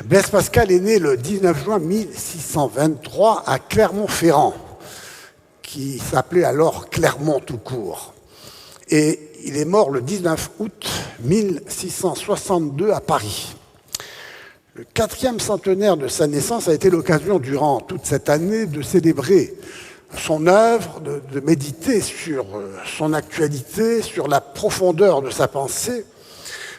Blaise Pascal est né le 19 juin 1623 à Clermont-Ferrand, qui s'appelait alors Clermont tout court. Et il est mort le 19 août 1662 à Paris. Le 4e centenaire de sa naissance a été l'occasion durant toute cette année de célébrer son œuvre, de méditer sur son actualité, sur la profondeur de sa pensée,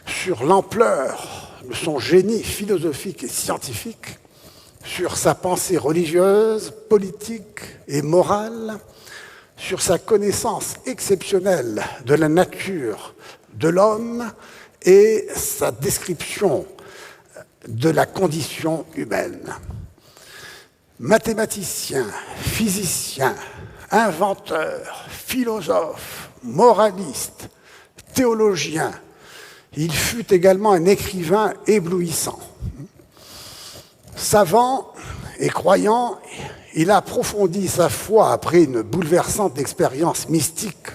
sur l'ampleur de son génie philosophique et scientifique, sur sa pensée religieuse, politique et morale, sur sa connaissance exceptionnelle de la nature de l'homme et sa description de la condition humaine. Mathématicien, physicien, inventeur, philosophe, moraliste, théologien, il fut également un écrivain éblouissant. Savant et croyant, il approfondit sa foi après une bouleversante expérience mystique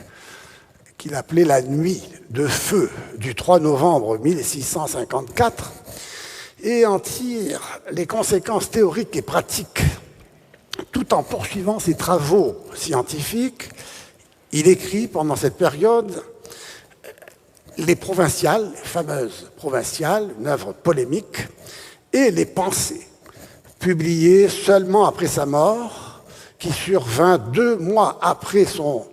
qu'il appelait la nuit de feu du 3 novembre 1654 et en tire les conséquences théoriques et pratiques. Tout en poursuivant ses travaux scientifiques, il écrit pendant cette période les Provinciales, les fameuses Provinciales, une œuvre polémique, et les Pensées, publiées seulement après sa mort, qui survint 2 mois après son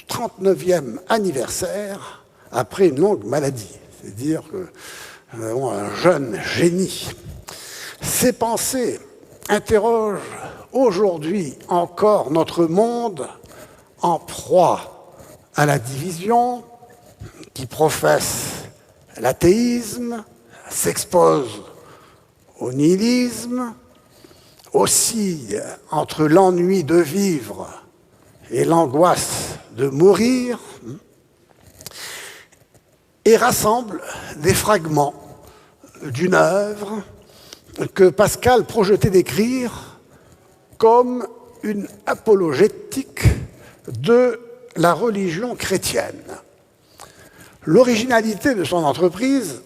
39e anniversaire, après une longue maladie. C'est dire que nous avons un jeune génie. Ces pensées interrogent aujourd'hui encore notre monde en proie à la division, qui professe l'athéisme, s'expose au nihilisme, oscille entre l'ennui de vivre et l'angoisse de mourir, et rassemble des fragments d'une œuvre que Pascal projetait d'écrire comme une apologétique de la religion chrétienne. L'originalité de son entreprise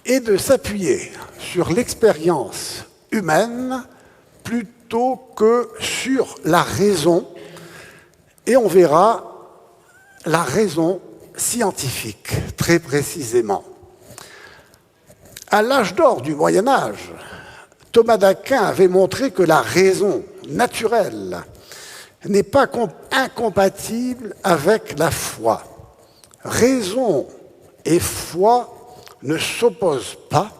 est de s'appuyer sur l'expérience humaine plutôt que sur la raison, et on verra la raison scientifique, très précisément. À l'âge d'or du Moyen-Âge, Thomas d'Aquin avait montré que la raison naturelle n'est pas incompatible avec la foi. Raison et foi ne s'opposent pas,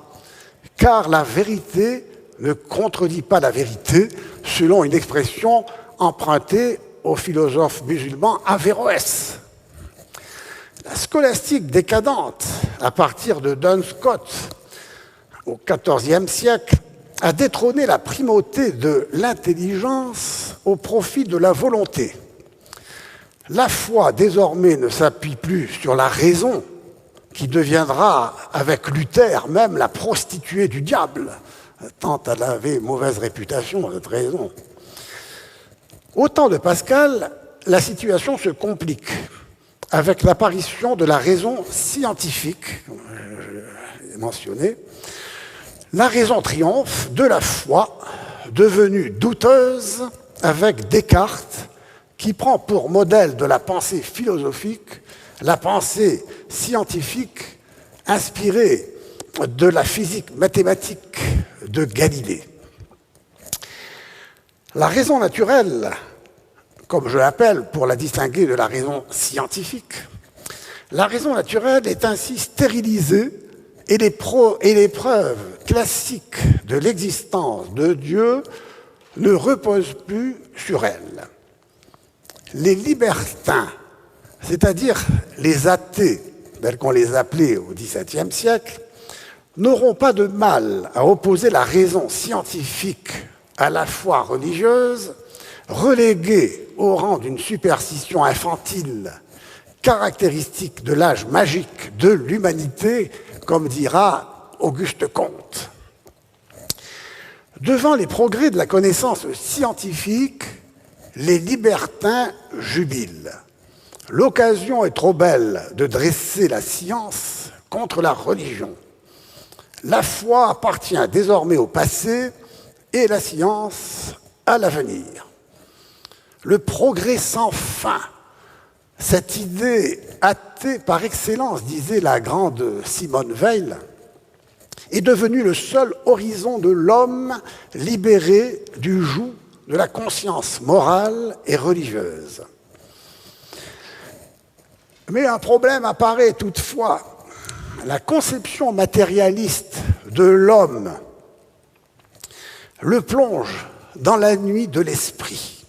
car la vérité ne contredit pas la vérité, selon une expression empruntée au philosophe musulman Averroès. La scolastique décadente, à partir de Duns Scotus au XIVe siècle, a détrôné la primauté de l'intelligence au profit de la volonté. La foi, désormais, ne s'appuie plus sur la raison, qui deviendra, avec Luther même, la prostituée du diable, tant elle avait mauvaise réputation, cette raison. Au temps de Pascal, la situation se complique avec l'apparition de la raison scientifique, comme je l'ai mentionné. La raison triomphe de la foi, devenue douteuse, avec Descartes, qui prend pour modèle de la pensée philosophique la pensée scientifique inspirée de la physique mathématique de Galilée. La raison naturelle, comme je l'appelle pour la distinguer de la raison scientifique, la raison naturelle est ainsi stérilisée et les preuves classiques de l'existence de Dieu ne reposent plus sur elle. Les libertins, c'est-à-dire les athées, tels qu'on les appelait au XVIIe siècle, n'auront pas de mal à opposer la raison scientifique à la foi religieuse, reléguée au rang d'une superstition infantile caractéristique de l'âge magique de l'humanité, comme dira Auguste Comte. Devant les progrès de la connaissance scientifique, les libertins jubilent. L'occasion est trop belle de dresser la science contre la religion. La foi appartient désormais au passé et la science à l'avenir. Le progrès sans fin, cette idée athée par excellence, disait la grande Simone Weil, est devenue le seul horizon de l'homme libéré du joug de la conscience morale et religieuse. Mais un problème apparaît toutefois. La conception matérialiste de l'homme le plonge dans la nuit de l'esprit.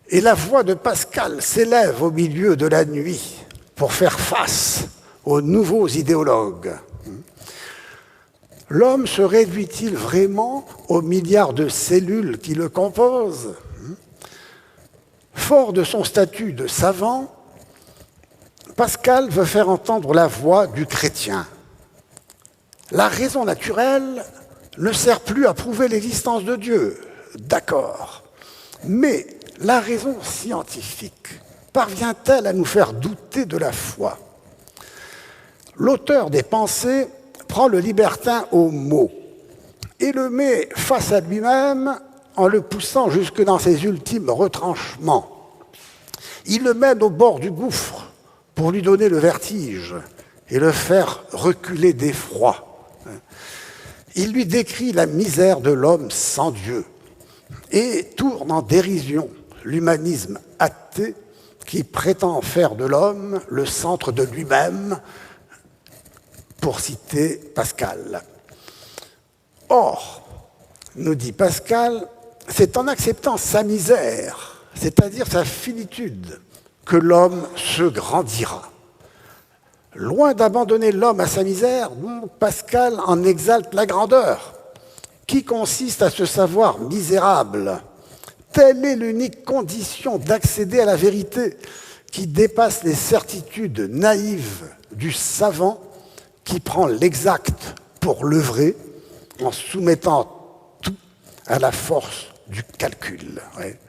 Et la voix de Pascal s'élève au milieu de la nuit pour faire face aux nouveaux idéologues. L'homme se réduit-il vraiment aux milliards de cellules qui le composent? Fort de son statut de savant, Pascal veut faire entendre la voix du chrétien. La raison naturelle ne sert plus à prouver l'existence de Dieu, d'accord. Mais la raison scientifique parvient-elle à nous faire douter de la foi? L'auteur des Pensées prend le libertin au mot et le met face à lui-même en le poussant jusque dans ses ultimes retranchements. Il le mène au bord du gouffre pour lui donner le vertige et le faire reculer d'effroi. Il lui décrit la misère de l'homme sans Dieu et tourne en dérision l'humanisme athée qui prétend faire de l'homme le centre de lui-même, pour citer Pascal. Or, nous dit Pascal, c'est en acceptant sa misère, c'est-à-dire sa finitude, que l'homme se grandira. Loin d'abandonner l'homme à sa misère, Pascal en exalte la grandeur, qui consiste à se savoir misérable. Telle est l'unique condition d'accéder à la vérité qui dépasse les certitudes naïves du savant qui prend l'exact pour le vrai en soumettant tout à la force du calcul. Ouais.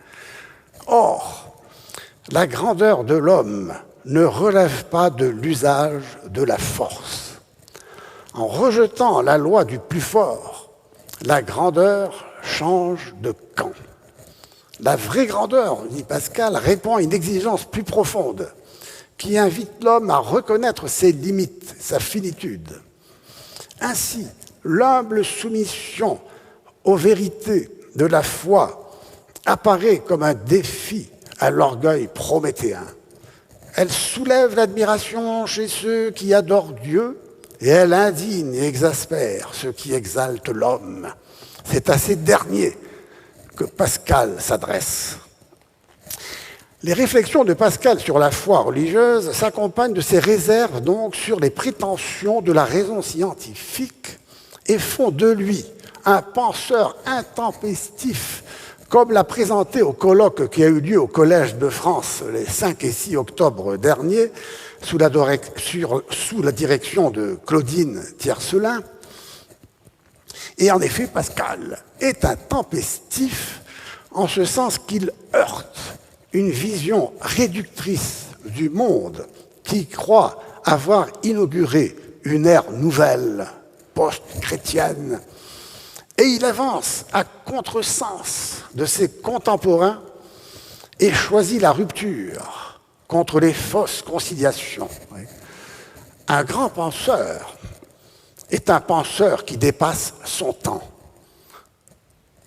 Or, la grandeur de l'homme ne relève pas de l'usage de la force. En rejetant la loi du plus fort, la grandeur change de camp. La vraie grandeur, dit Pascal, répond à une exigence plus profonde qui invite l'homme à reconnaître ses limites, sa finitude. Ainsi, l'humble soumission aux vérités de la foi apparaît comme un défi à l'orgueil prométhéen. Elle soulève l'admiration chez ceux qui adorent Dieu et elle indigne et exaspère ceux qui exaltent l'homme. C'est à ces derniers que Pascal s'adresse. Les réflexions de Pascal sur la foi religieuse s'accompagnent de ses réserves donc sur les prétentions de la raison scientifique et font de lui un penseur intempestif, comme l'a présenté au colloque qui a eu lieu au Collège de France les 5 et 6 octobre dernier, sous la direction de Claudine Tiercelin. Et en effet, Pascal est intempestif en ce sens qu'il heurte une vision réductrice du monde qui croit avoir inauguré une ère nouvelle, post-chrétienne, et il avance à contresens de ses contemporains et choisit la rupture contre les fausses conciliations. Un grand penseur est un penseur qui dépasse son temps.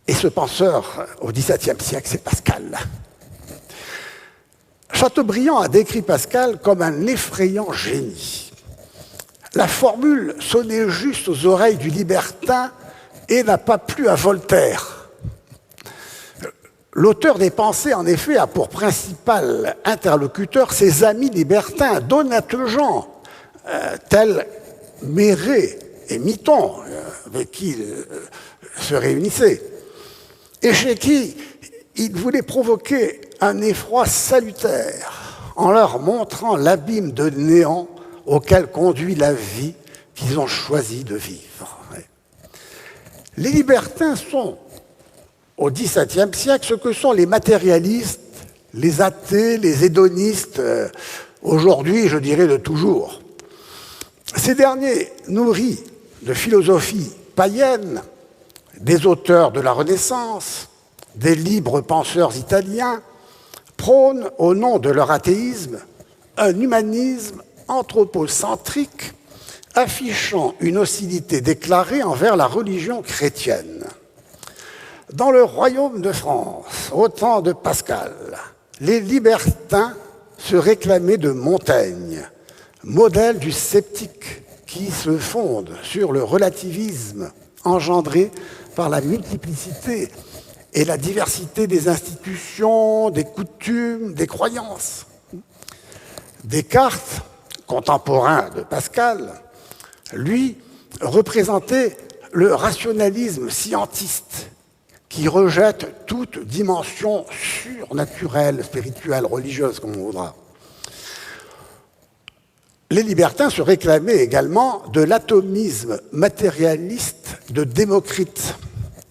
Et ce penseur, au XVIIe siècle, c'est Pascal. Chateaubriand a décrit Pascal comme un effrayant génie. La formule sonnait juste aux oreilles du libertin et n'a pas plu à Voltaire. L'auteur des Pensées, en effet, a pour principal interlocuteur ses amis libertins, d'honnêtes gens, tels Méret et Mitton, avec qui il se réunissait, et chez qui il voulait provoquer un effroi salutaire en leur montrant l'abîme de néant auquel conduit la vie qu'ils ont choisi de vivre. Les libertins sont, au XVIIe siècle, ce que sont les matérialistes, les athées, les hédonistes, aujourd'hui, je dirais de toujours. Ces derniers, nourris de philosophie païenne, des auteurs de la Renaissance, des libres penseurs italiens, prônent, au nom de leur athéisme, un humanisme anthropocentrique affichant une hostilité déclarée envers la religion chrétienne. Dans le royaume de France, au temps de Pascal, les libertins se réclamaient de Montaigne, modèle du sceptique qui se fonde sur le relativisme engendré par la multiplicité et la diversité des institutions, des coutumes, des croyances. Descartes, contemporain de Pascal, lui, représentait le rationalisme scientiste qui rejette toute dimension surnaturelle, spirituelle, religieuse, comme on voudra. Les libertins se réclamaient également de l'atomisme matérialiste de Démocrite,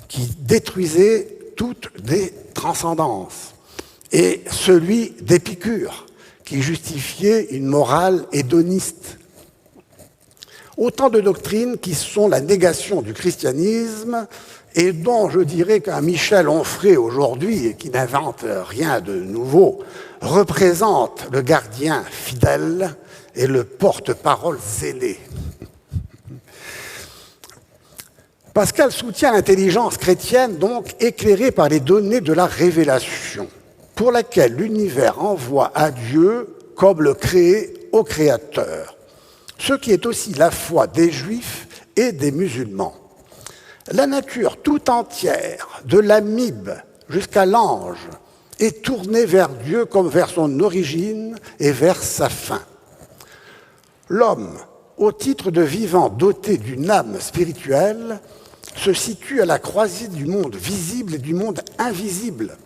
qui détruisait toutes les transcendances, et celui d'Épicure, qui justifiait une morale hédoniste. Autant de doctrines qui sont la négation du christianisme et dont je dirais qu'un Michel Onfray aujourd'hui, et qui n'invente rien de nouveau, représente le gardien fidèle et le porte-parole zélé. Pascal soutient l'intelligence chrétienne, donc éclairée par les données de la révélation, pour laquelle l'univers envoie à Dieu comme le créé au Créateur, ce qui est aussi la foi des Juifs et des musulmans. La nature tout entière, de l'amibe jusqu'à l'ange, est tournée vers Dieu comme vers son origine et vers sa fin. L'homme, au titre de vivant doté d'une âme spirituelle, se situe à la croisée du monde visible et du monde invisible.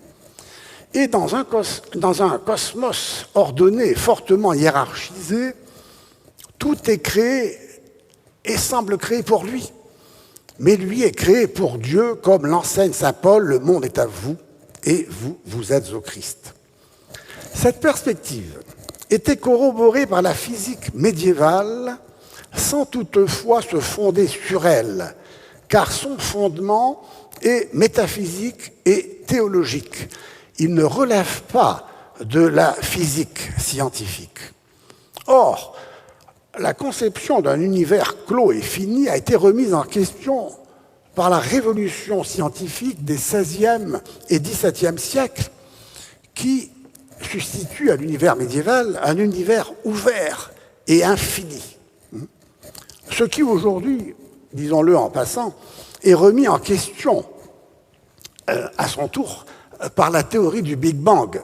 Et dans un cosmos ordonné et fortement hiérarchisé, tout est créé et semble créé pour lui. Mais lui est créé pour Dieu, comme l'enseigne saint Paul, le monde est à vous et vous, vous êtes au Christ. Cette perspective était corroborée par la physique médiévale, sans toutefois se fonder sur elle, car son fondement est métaphysique et théologique. Il ne relève pas de la physique scientifique. Or, la conception d'un univers clos et fini a été remise en question par la révolution scientifique des XVIe et XVIIe siècles qui substitue à l'univers médiéval un univers ouvert et infini. Ce qui aujourd'hui, disons-le en passant, est remis en question à son tour par la théorie du Big Bang,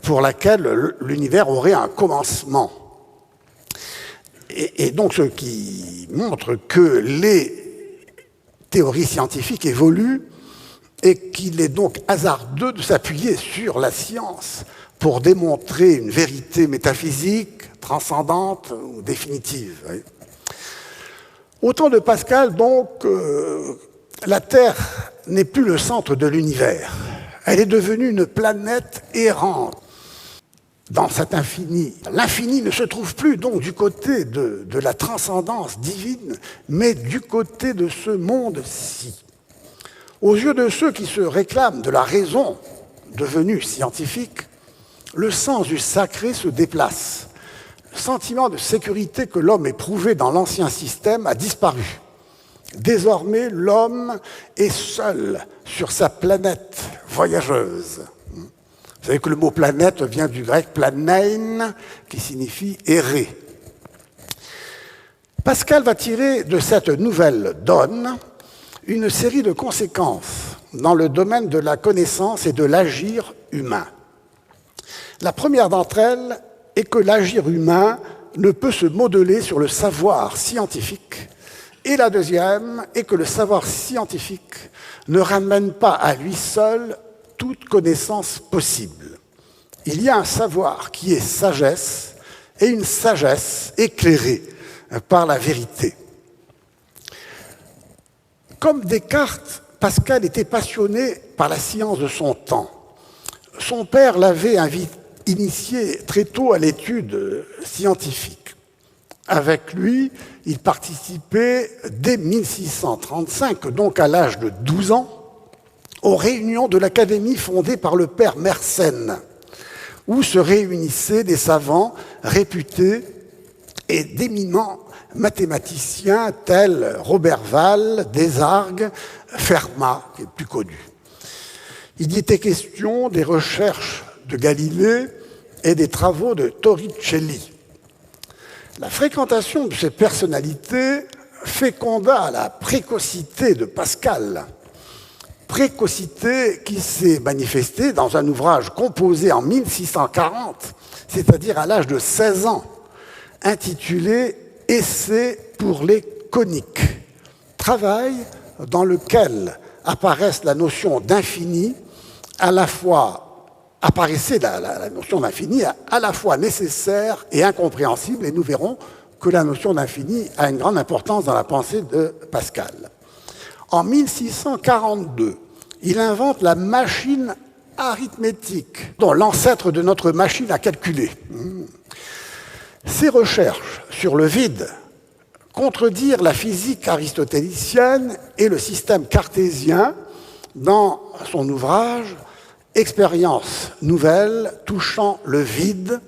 pour laquelle l'univers aurait un commencement. Et donc ce qui montre que les théories scientifiques évoluent et qu'il est donc hasardeux de s'appuyer sur la science pour démontrer une vérité métaphysique, transcendante ou définitive. Au temps de Pascal, donc, la Terre n'est plus le centre de l'univers. Elle est devenue une planète errante dans cet infini. L'infini ne se trouve plus donc du côté de la transcendance divine, mais du côté de ce monde-ci. Aux yeux de ceux qui se réclament de la raison devenue scientifique, le sens du sacré se déplace. Le sentiment de sécurité que l'homme éprouvait dans l'ancien système a disparu. Désormais, l'homme est seul sur sa planète voyageuse. Vous savez que le mot planète vient du grec planein, qui signifie errer. Pascal va tirer de cette nouvelle donne une série de conséquences dans le domaine de la connaissance et de l'agir humain. La première d'entre elles est que l'agir humain ne peut se modeler sur le savoir scientifique. Et la deuxième est que le savoir scientifique ne ramène pas à lui seul toute connaissance possible. Il y a un savoir qui est sagesse et une sagesse éclairée par la vérité. Comme Descartes, Pascal était passionné par la science de son temps. Son père l'avait initié très tôt à l'étude scientifique. Avec lui, il participait dès 1635, donc à l'âge de 12 ans, aux réunions de l'Académie fondée par le père Mersenne, où se réunissaient des savants réputés et d'éminents mathématiciens tels Robert Val, Desargues, Fermat, qui est le plus connu. Il y était question des recherches de Galilée et des travaux de Torricelli. La fréquentation de ces personnalités féconda la précocité de Pascal, précocité qui s'est manifestée dans un ouvrage composé en 1640, c'est-à-dire à l'âge de 16 ans, intitulé « Essai pour les coniques », travail dans lequel apparaissent la notion d'infini, apparaissait la notion d'infini à la fois nécessaire et incompréhensible, et nous verrons que la notion d'infini a une grande importance dans la pensée de Pascal. En 1642, il invente la machine arithmétique, dont l'ancêtre de notre machine à calculer. Ses recherches sur le vide contredirent la physique aristotélicienne et le système cartésien dans son ouvrage « Expériences nouvelles touchant le vide »,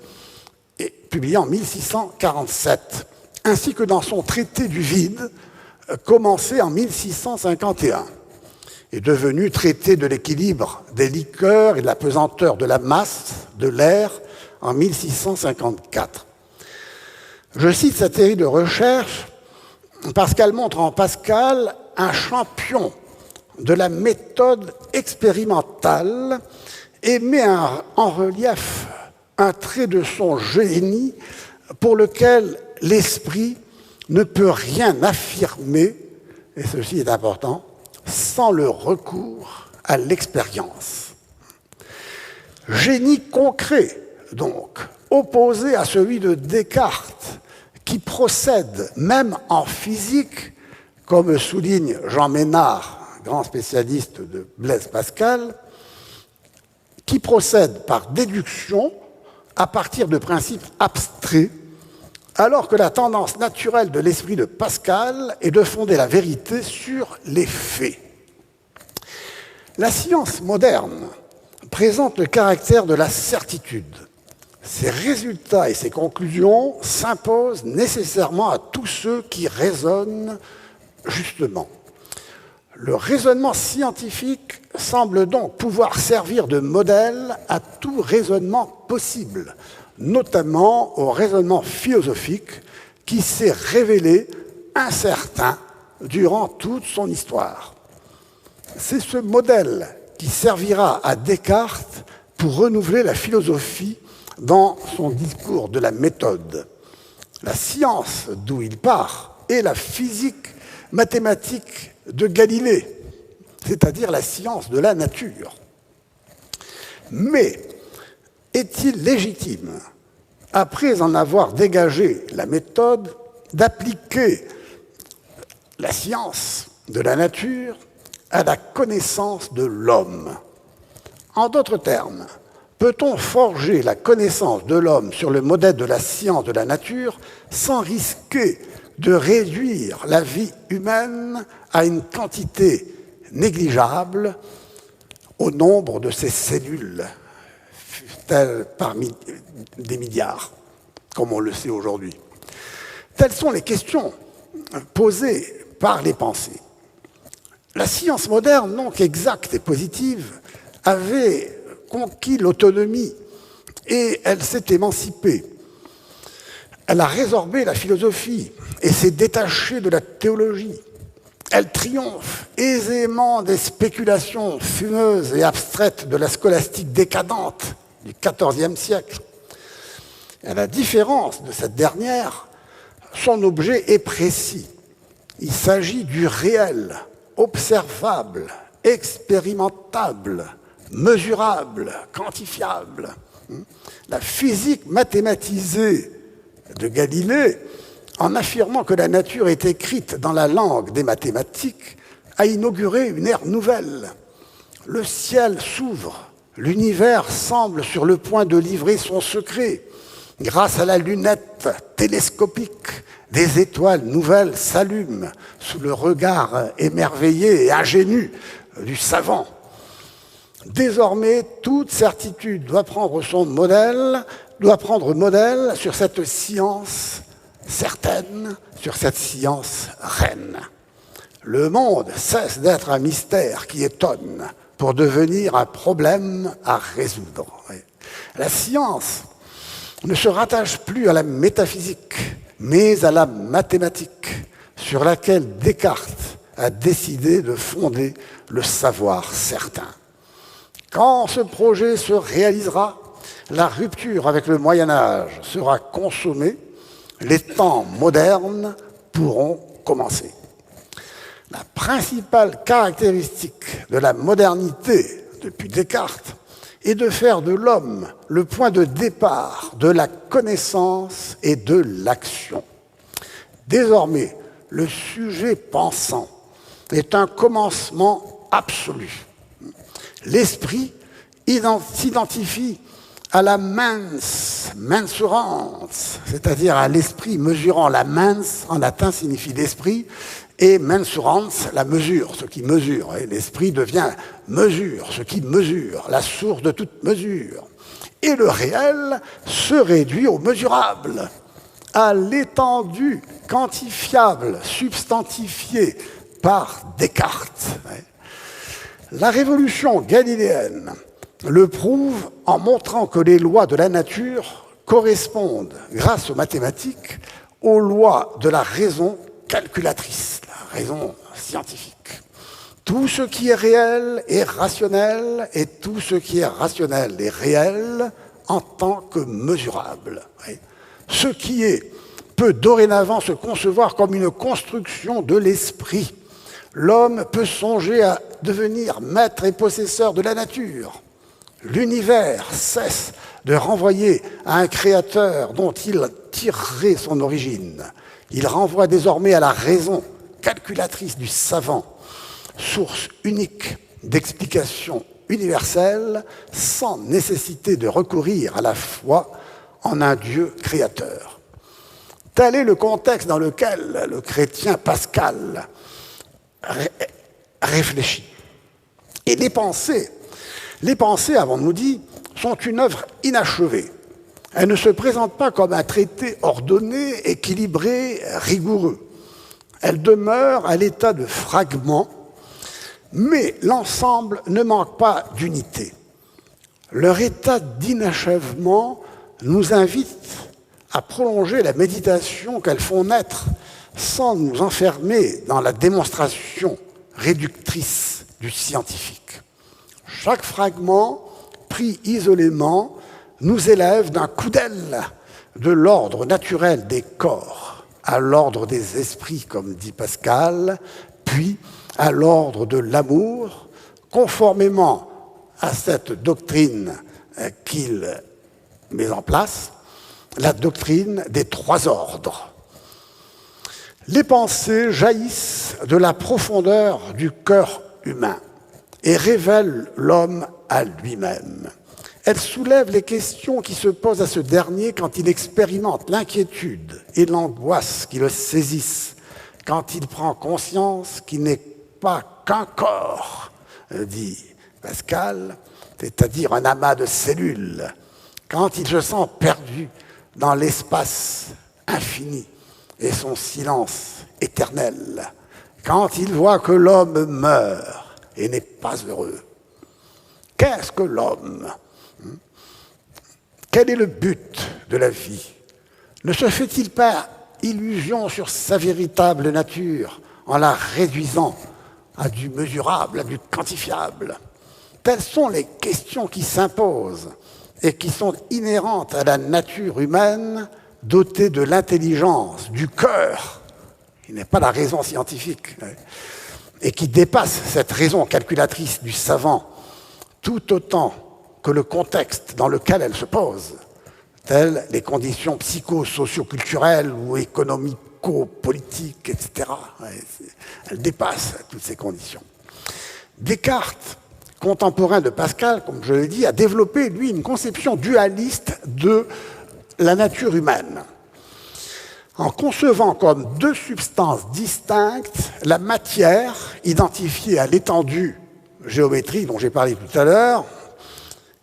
publié en 1647, ainsi que dans son traité du vide, commencé en 1651, et devenu traité de l'équilibre des liqueurs et de la pesanteur de la masse de l'air en 1654. Je cite cette série de recherches parce qu'elle montre en Pascal un champion de la méthode expérimentale et met en relief un trait de son génie pour lequel l'esprit ne peut rien affirmer, et ceci est important, sans le recours à l'expérience. Génie concret, donc, opposé à celui de Descartes, qui procède, même en physique, comme souligne Jean Ménard, grand spécialiste de Blaise Pascal, qui procède par déduction à partir de principes abstraits, alors que la tendance naturelle de l'esprit de Pascal est de fonder la vérité sur les faits. La science moderne présente le caractère de la certitude. Ses résultats et ses conclusions s'imposent nécessairement à tous ceux qui raisonnent justement. Le raisonnement scientifique semble donc pouvoir servir de modèle à tout raisonnement possible, notamment au raisonnement philosophique qui s'est révélé incertain durant toute son histoire. C'est ce modèle qui servira à Descartes pour renouveler la philosophie dans son discours de la méthode. La science d'où il part est la physique mathématique de Galilée, c'est-à-dire la science de la nature. Mais est-il légitime, après en avoir dégagé la méthode, d'appliquer la science de la nature à la connaissance de l'homme? En d'autres termes, peut-on forger la connaissance de l'homme sur le modèle de la science de la nature sans risquer de réduire la vie humaine à une quantité négligeable au nombre de ses cellules, telles parmi des milliards, comme on le sait aujourd'hui? Telles sont les questions posées par les pensées. La science moderne, donc exacte et positive, avait conquis l'autonomie et elle s'est émancipée. Elle a résorbé la philosophie et s'est détachée de la théologie. Elle triomphe aisément des spéculations fumeuses et abstraites de la scolastique décadente du XIVe siècle. À la différence de cette dernière, son objet est précis. Il s'agit du réel, observable, expérimentable, mesurable, quantifiable. La physique mathématisée de Galilée, en affirmant que la nature est écrite dans la langue des mathématiques, a inauguré une ère nouvelle. Le ciel s'ouvre, l'univers semble sur le point de livrer son secret. Grâce à la lunette télescopique, Des étoiles nouvelles s'allument sous le regard émerveillé et ingénu du savant. Désormais, toute certitude doit prendre modèle sur cette science certaine, sur cette science reine. Le monde cesse d'être un mystère qui étonne pour devenir un problème à résoudre. La science ne se rattache plus à la métaphysique, mais à la mathématique, sur laquelle Descartes a décidé de fonder le savoir certain. Quand ce projet se réalisera, la rupture avec le Moyen-Âge sera consommée, les temps modernes pourront commencer. La principale caractéristique de la modernité depuis Descartes est de faire de l'homme le point de départ de la connaissance et de l'action. Désormais, le sujet pensant est un commencement absolu. L'esprit s'identifie à la mensurans, c'est-à-dire à l'esprit mesurant. La mens, en latin, signifie l'esprit, et mensurans, la mesure, ce qui mesure. Et l'esprit devient mesure, ce qui mesure, la source de toute mesure. Et le réel se réduit au mesurable, à l'étendue quantifiable, substantifiée par Descartes. La révolution galiléenne le prouve en montrant que les lois de la nature correspondent, grâce aux mathématiques, aux lois de la raison calculatrice, la raison scientifique. Tout ce qui est réel est rationnel, et tout ce qui est rationnel est réel en tant que mesurable. Ce qui est peut dorénavant se concevoir comme une construction de l'esprit. L'homme peut songer à devenir maître et possesseur de la nature. L'univers cesse de renvoyer à un créateur dont il tirerait son origine. Il renvoie désormais à la raison calculatrice du savant, source unique d'explication universelle, sans nécessité de recourir à la foi en un Dieu créateur. Tel est le contexte dans lequel le chrétien Pascal réfléchit. Et les pensées, avons-nous dit, sont une œuvre inachevée. Elles ne se présentent pas comme un traité ordonné, équilibré, rigoureux. Elles demeurent à l'état de fragments, mais l'ensemble ne manque pas d'unité. Leur état d'inachèvement nous invite à prolonger la méditation qu'elles font naître sans nous enfermer dans la démonstration réductrice du scientifique. Chaque fragment, pris isolément, nous élève d'un coup d'aile de l'ordre naturel des corps à l'ordre des esprits, comme dit Pascal, puis à l'ordre de l'amour, conformément à cette doctrine qu'il met en place, la doctrine des trois ordres. Les pensées jaillissent de la profondeur du cœur humain et révèlent l'homme à lui-même. Elles soulèvent les questions qui se posent à ce dernier quand il expérimente l'inquiétude et l'angoisse qui le saisissent, quand il prend conscience qu'il n'est pas qu'un corps, dit Pascal, c'est-à-dire un amas de cellules, quand il se sent perdu dans l'espace infini et son silence éternel, quand il voit que l'homme meurt et n'est pas heureux. Qu'est-ce que l'homme ? Quel est le but de la vie ? Ne se fait-il pas illusion sur sa véritable nature en la réduisant à du mesurable, à du quantifiable ? Telles sont les questions qui s'imposent et qui sont inhérentes à la nature humaine dotée de l'intelligence, du cœur, qui n'est pas la raison scientifique, et qui dépasse cette raison calculatrice du savant, tout autant que le contexte dans lequel elle se pose, telles les conditions psycho-socio-culturelles ou économico-politiques, etc. Elle dépasse toutes ces conditions. Descartes, contemporain de Pascal, comme je l'ai dit, a développé, lui, une conception dualiste de la nature humaine. en concevant comme deux substances distinctes la matière identifiée à l'étendue géométrique dont j'ai parlé tout à l'heure,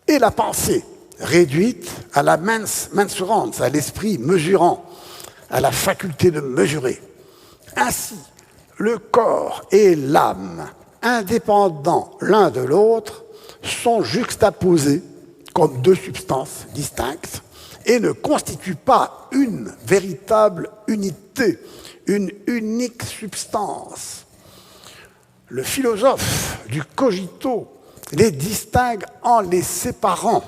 et la pensée réduite à la mens mensurans, à l'esprit mesurant, à la faculté de mesurer. Ainsi, le corps et l'âme, indépendants l'un de l'autre, sont juxtaposés comme deux substances distinctes et ne constituent pas une véritable unité, une unique substance. Le philosophe du cogito les distingue en les séparant,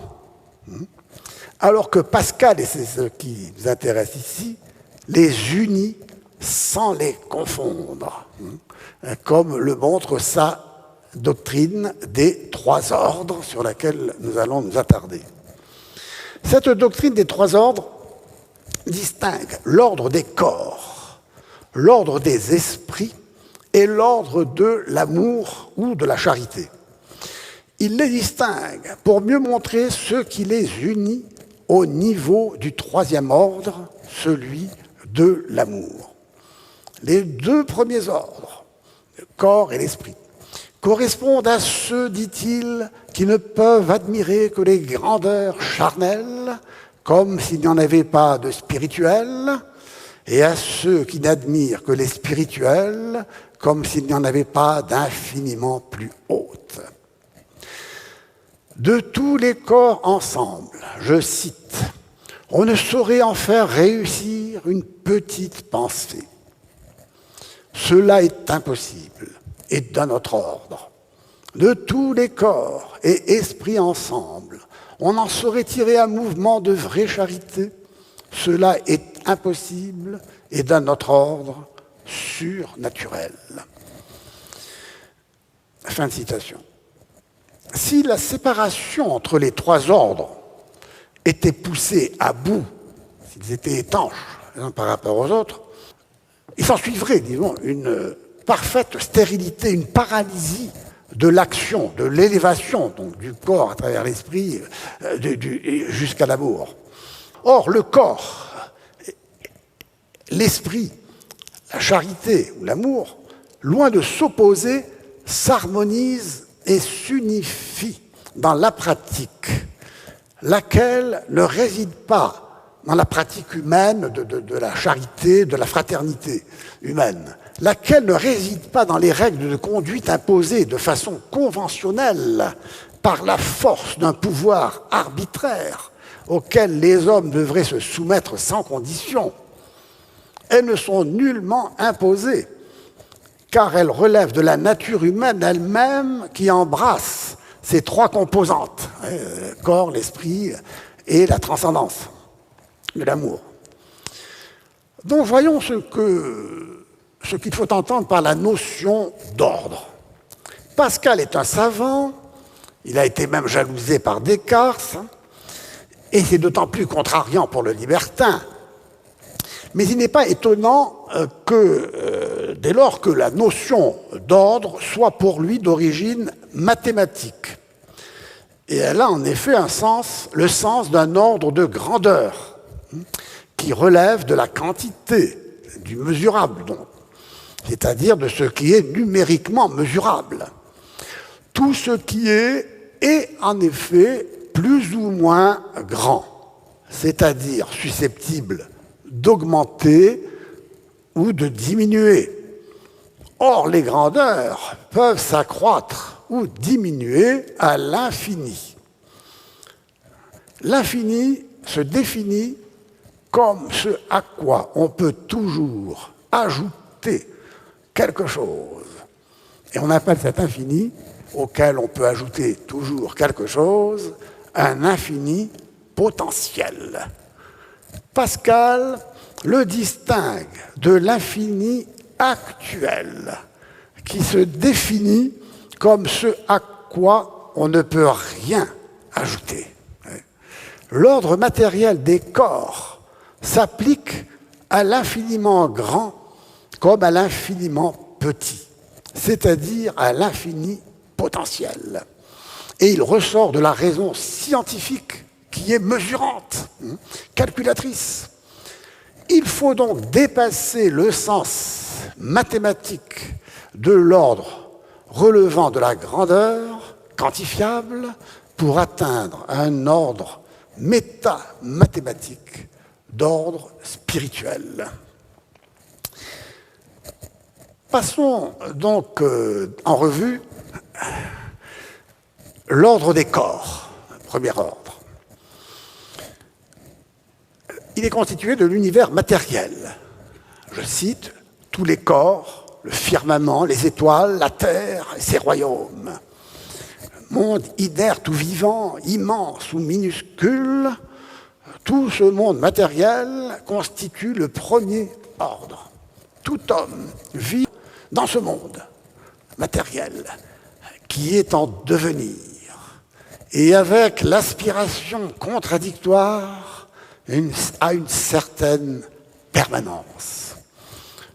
alors que Pascal, et c'est ce qui nous intéresse ici, les unit sans les confondre, comme le montre sa doctrine des trois ordres sur laquelle nous allons nous attarder. Cette doctrine des trois ordres distingue l'ordre des corps, l'ordre des esprits et l'ordre de l'amour ou de la charité. Il les distingue pour mieux montrer ce qui les unit au niveau du troisième ordre, celui de l'amour. Les deux premiers ordres, le corps et l'esprit, correspondent à ceux, dit-il, qui ne peuvent admirer que les grandeurs charnelles, comme s'il n'y en avait pas de spirituel, et à ceux qui n'admirent que les spirituels, comme s'il n'y en avait pas d'infiniment plus hautes. De tous les corps ensemble, je cite, on ne saurait en faire réussir une petite pensée. Cela est impossible et d'un autre ordre. De tous les corps et esprits ensemble, on en saurait tirer un mouvement de vraie charité. Cela est impossible et d'un autre ordre, surnaturel. Fin de citation. Si la séparation entre les trois ordres était poussée à bout, s'ils étaient étanches l'un par rapport aux autres, il s'en suivrait, disons, une parfaite stérilité, une paralysie de l'action, de l'élévation donc, du corps à travers l'esprit jusqu'à l'amour. Or, le corps, l'esprit, la charité ou l'amour, loin de s'opposer, s'harmonisent et s'unifient dans la pratique, laquelle ne réside pas dans la pratique humaine de la charité, de la fraternité humaine, laquelle ne réside pas dans les règles de conduite imposées de façon conventionnelle par la force d'un pouvoir arbitraire auquel les hommes devraient se soumettre sans condition. Elles ne sont nullement imposées, car elles relèvent de la nature humaine elle-même qui embrasse ces trois composantes, le corps, l'esprit et la transcendance de l'amour. Donc voyons ce qu'il faut entendre par la notion d'ordre. Pascal est un savant, il a été même jalousé par Descartes, et c'est d'autant plus contrariant pour le libertin. Mais il n'est pas étonnant que, dès lors que la notion d'ordre soit pour lui d'origine mathématique. Et elle a en effet le sens d'un ordre de grandeur, qui relève de la quantité, du mesurable donc, c'est-à-dire de ce qui est numériquement mesurable. Tout ce qui est en effet plus ou moins grand, c'est-à-dire susceptible d'augmenter ou de diminuer. Or, les grandeurs peuvent s'accroître ou diminuer à l'infini. L'infini se définit comme ce à quoi on peut toujours ajouter quelque chose. Et on appelle cet infini, auquel on peut ajouter toujours quelque chose, un infini potentiel. Pascal le distingue de l'infini actuel, qui se définit comme ce à quoi on ne peut rien ajouter. L'ordre matériel des corps s'applique à l'infiniment grand comme à l'infiniment petit, c'est-à-dire à l'infini potentiel. Et il ressort de la raison scientifique qui est mesurante, calculatrice. Il faut donc dépasser le sens mathématique de l'ordre relevant de la grandeur quantifiable pour atteindre un ordre métamathématique d'ordre spirituel. Passons donc en revue l'ordre des corps, premier ordre. Il est constitué de l'univers matériel. Je cite, tous les corps, le firmament, les étoiles, la terre et ses royaumes. Le monde inerte ou vivant, immense ou minuscule, tout ce monde matériel constitue le premier ordre. Tout homme vit dans ce monde matériel qui est en devenir et avec l'aspiration contradictoire à une certaine permanence.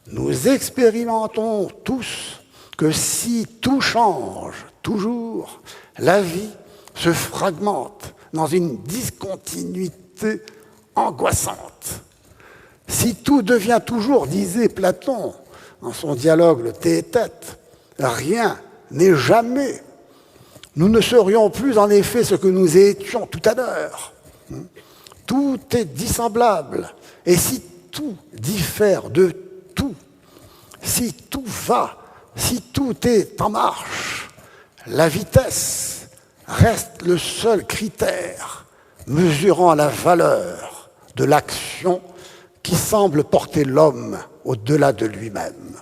Nous expérimentons tous que si tout change toujours, la vie se fragmente dans une discontinuité angoissante. Si tout devient toujours, disait Platon dans son dialogue le Théétète, rien n'est jamais. Nous ne serions plus en effet ce que nous étions tout à l'heure. Tout est dissemblable. Et si tout diffère de tout, si tout va, si tout est en marche, la vitesse reste le seul critère mesurant la valeur de l'action qui semble porter l'homme au-delà de lui-même.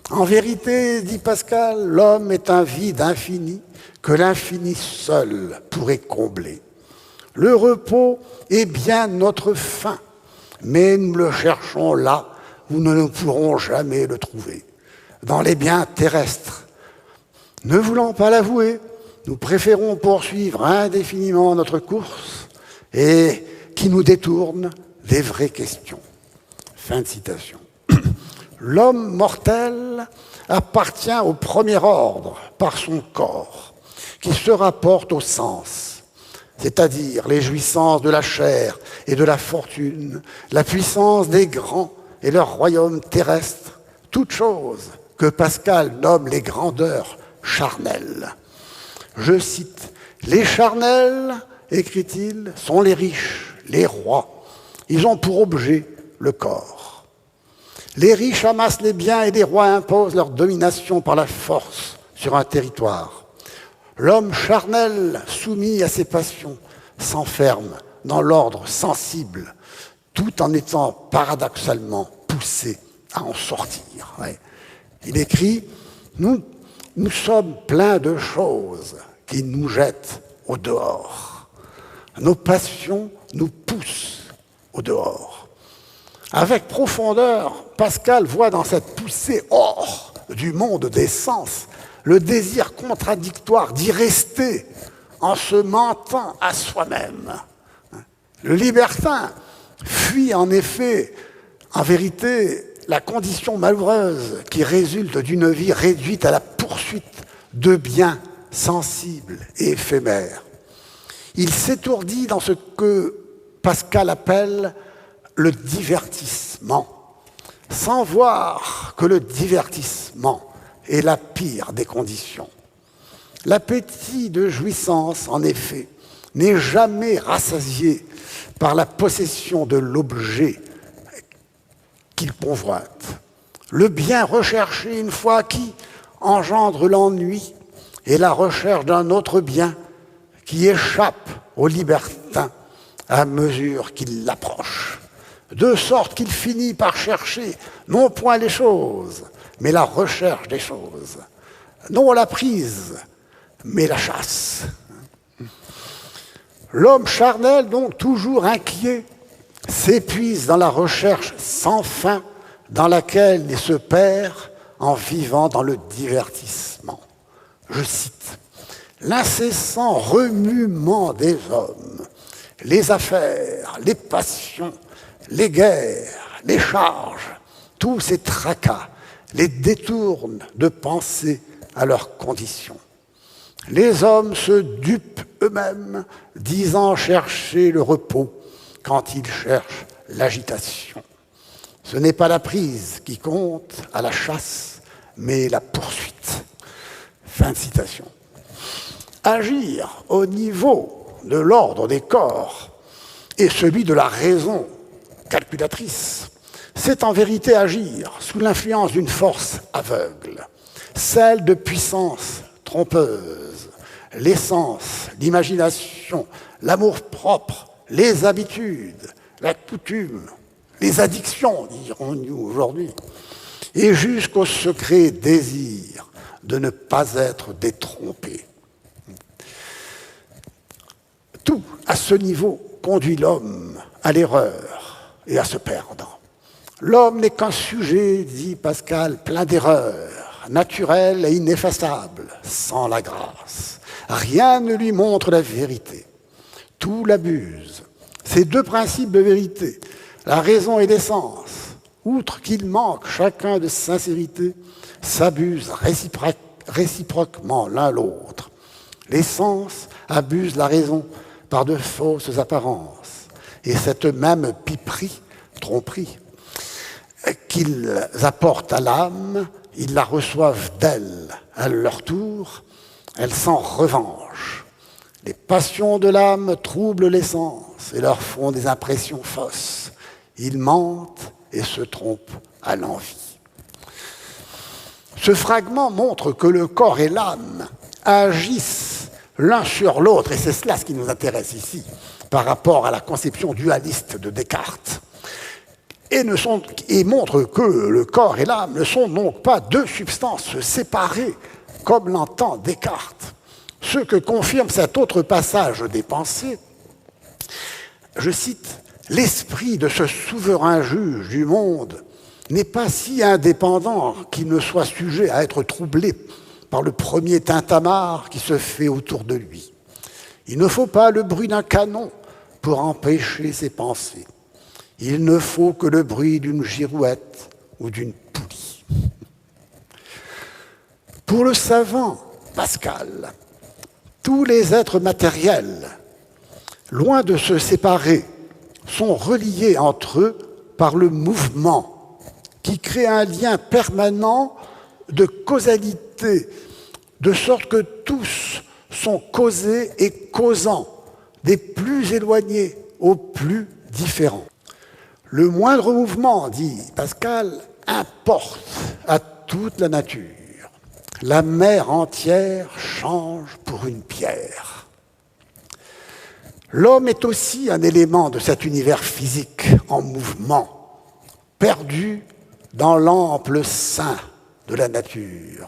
En vérité, dit Pascal, l'homme est un vide infini que l'infini seul pourrait combler. Le repos est bien notre fin, mais nous le cherchons là où nous ne pourrons jamais le trouver, dans les biens terrestres. Ne voulant pas l'avouer, nous préférons poursuivre indéfiniment notre course et qui nous détourne des vraies questions. Fin de citation. L'homme mortel appartient au premier ordre par son corps, qui se rapporte au sens, c'est-à-dire les jouissances de la chair et de la fortune, la puissance des grands et leur royaume terrestre, toutes choses que Pascal nomme les grandeurs charnelles. Je cite, « Les charnels, écrit-il, sont les riches, les rois. Ils ont pour objet le corps. Les riches amassent les biens et les rois imposent leur domination par la force sur un territoire. L'homme charnel, soumis à ses passions, s'enferme dans l'ordre sensible, tout en étant paradoxalement poussé à en sortir. » Ouais. Il écrit « Nous sommes pleins de choses qui nous jettent au dehors. Nos passions nous poussent au dehors. » Avec profondeur, Pascal voit dans cette poussée hors du monde des sens le désir contradictoire d'y rester en se mentant à soi-même. Le libertin fuit en effet, en vérité, la condition malheureuse qui résulte d'une vie réduite à la poursuite de biens sensibles et éphémères. Il s'étourdit dans ce que Pascal appelle le divertissement, sans voir que le divertissement est la pire des conditions. L'appétit de jouissance, en effet, n'est jamais rassasié par la possession de l'objet qu'il convoite. Le bien recherché une fois acquis engendre l'ennui et la recherche d'un autre bien qui échappe au libertin à mesure qu'il l'approche, de sorte qu'il finit par chercher non point les choses, mais la recherche des choses, non la prise, mais la chasse. L'homme charnel, donc toujours inquiet, s'épuise dans la recherche sans fin dans laquelle il se perd en vivant dans le divertissement. Je cite, « L'incessant remuement des hommes, les affaires, les passions, les guerres, les charges, tous ces tracas les détournent de penser à leurs conditions. Les hommes se dupent eux-mêmes, disant chercher le repos quand ils cherchent l'agitation. Ce n'est pas la prise qui compte à la chasse, mais la poursuite. Fin de citation. Agir au niveau de l'ordre des corps et celui de la raison calculatrice, c'est en vérité agir sous l'influence d'une force aveugle, celle de puissance trompeuse, l'essence, l'imagination, l'amour-propre, les habitudes, la coutume, les addictions, dirons-nous aujourd'hui, et jusqu'au secret désir de ne pas être détrompé. Tout, à ce niveau, conduit l'homme à l'erreur et à se perdre. L'homme n'est qu'un sujet, dit Pascal, plein d'erreurs, naturel et ineffaçable, sans la grâce. Rien ne lui montre la vérité. Tout l'abuse. Ces deux principes de vérité, la raison et l'essence, outre qu'ils manquent chacun de sincérité, s'abusent réciproquement l'un l'autre. L'essence abuse la raison par de fausses apparences. Et cette même piperie, tromperie, qu'ils apportent à l'âme, ils la reçoivent d'elle. À leur tour, elle s'en revanche. Les passions de l'âme troublent l'essence et leur font des impressions fausses. Ils mentent et se trompent à l'envi. Ce fragment montre que le corps et l'âme agissent l'un sur l'autre, et c'est cela ce qui nous intéresse ici, par rapport à la conception dualiste de Descartes. Et montre que le corps et l'âme ne sont donc pas deux substances séparées, comme l'entend Descartes. Ce que confirme cet autre passage des pensées, je cite, « L'esprit de ce souverain juge du monde n'est pas si indépendant qu'il ne soit sujet à être troublé par le premier tintamarre qui se fait autour de lui. Il ne faut pas le bruit d'un canon pour empêcher ses pensées. Il ne faut que le bruit d'une girouette ou d'une poulie. » Pour le savant Pascal, tous les êtres matériels, loin de se séparer, sont reliés entre eux par le mouvement qui crée un lien permanent de causalité, de sorte que tous sont causés et causants, des plus éloignés aux plus différents. Le moindre mouvement, dit Pascal, importe à toute la nature. La mer entière change pour une pierre. L'homme est aussi un élément de cet univers physique en mouvement, perdu dans l'ample sein de la nature.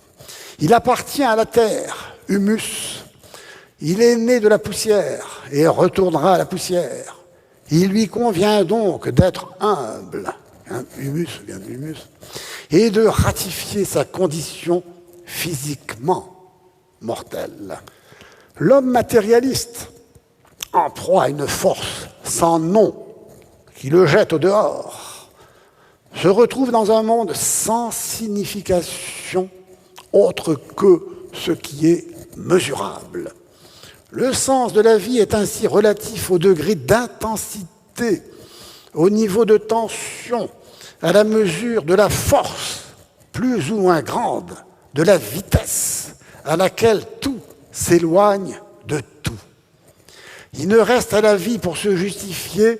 Il appartient à la terre, humus. Il est né de la poussière et retournera à la poussière. Il lui convient donc d'être humble, humus vient de humus, et de ratifier sa condition physiquement mortelle. L'homme matérialiste, en proie à une force sans nom qui le jette au dehors, se retrouve dans un monde sans signification autre que ce qui est mesurable. Le sens de la vie est ainsi relatif au degré d'intensité, au niveau de tension, à la mesure de la force, plus ou moins grande, de la vitesse à laquelle tout s'éloigne de tout. Il ne reste à la vie pour se justifier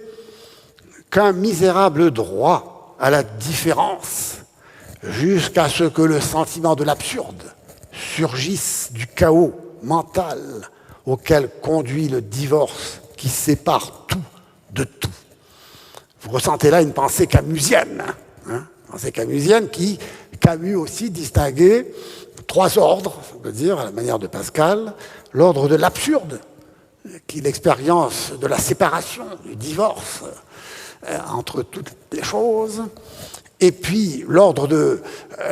qu'un misérable droit à la différence, jusqu'à ce que le sentiment de l'absurde surgisse du chaos mental auquel conduit le divorce qui sépare tout de tout. Vous ressentez là une pensée camusienne, pensée camusienne qui Camus aussi distinguait trois ordres, on peut dire, à la manière de Pascal. L'ordre de l'absurde, qui est l'expérience de la séparation, du divorce entre toutes les choses. Et puis l'ordre de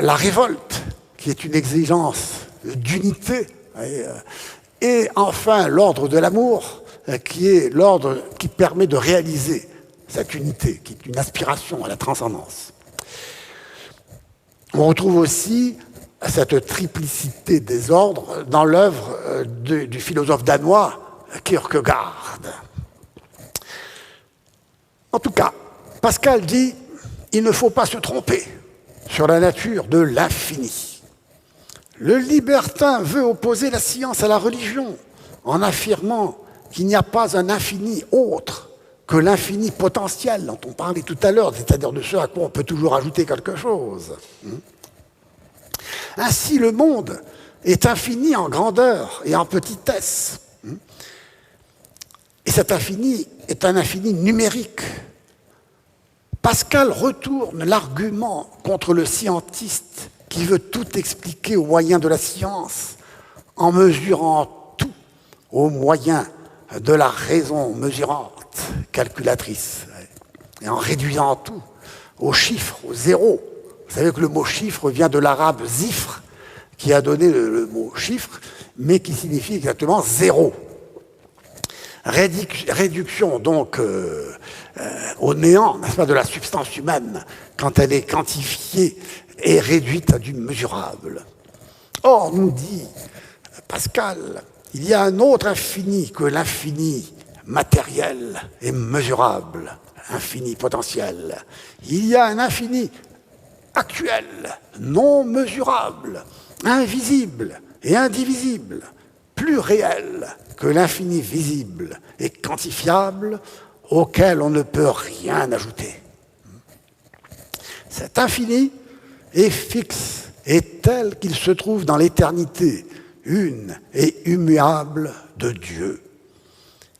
la révolte, qui est une exigence d'unité. Et enfin l'ordre de l'amour, qui est l'ordre qui permet de réaliser cette unité, qui est une aspiration à la transcendance. On retrouve aussi cette triplicité des ordres dans l'œuvre du philosophe danois Kierkegaard. En tout cas, Pascal dit il ne faut pas se tromper sur la nature de l'infini. Le libertin veut opposer la science à la religion en affirmant qu'il n'y a pas un infini autre que l'infini potentiel dont on parlait tout à l'heure, c'est-à-dire de ce à quoi on peut toujours ajouter quelque chose. Ainsi, le monde est infini en grandeur et en petitesse. Et cet infini est un infini numérique. Pascal retourne l'argument contre le scientiste qui veut tout expliquer au moyen de la science en mesurant tout au moyen de la raison mesurante, calculatrice, et en réduisant tout aux chiffres, aux zéros. Vous savez que le mot chiffre vient de l'arabe zifre, qui a donné le mot chiffre, mais qui signifie exactement zéro. Réduction donc au néant, n'est-ce pas, de la substance humaine, quand elle est quantifiée et réduite à du mesurable. Or, nous dit Pascal, il y a un autre infini que l'infini matériel et mesurable, infini potentiel. Il y a un infini actuel, non mesurable, invisible et indivisible, plus réel que l'infini visible et quantifiable auquel on ne peut rien ajouter. Cet infini est fixe et tel qu'il se trouve dans l'éternité, une et immuable de Dieu.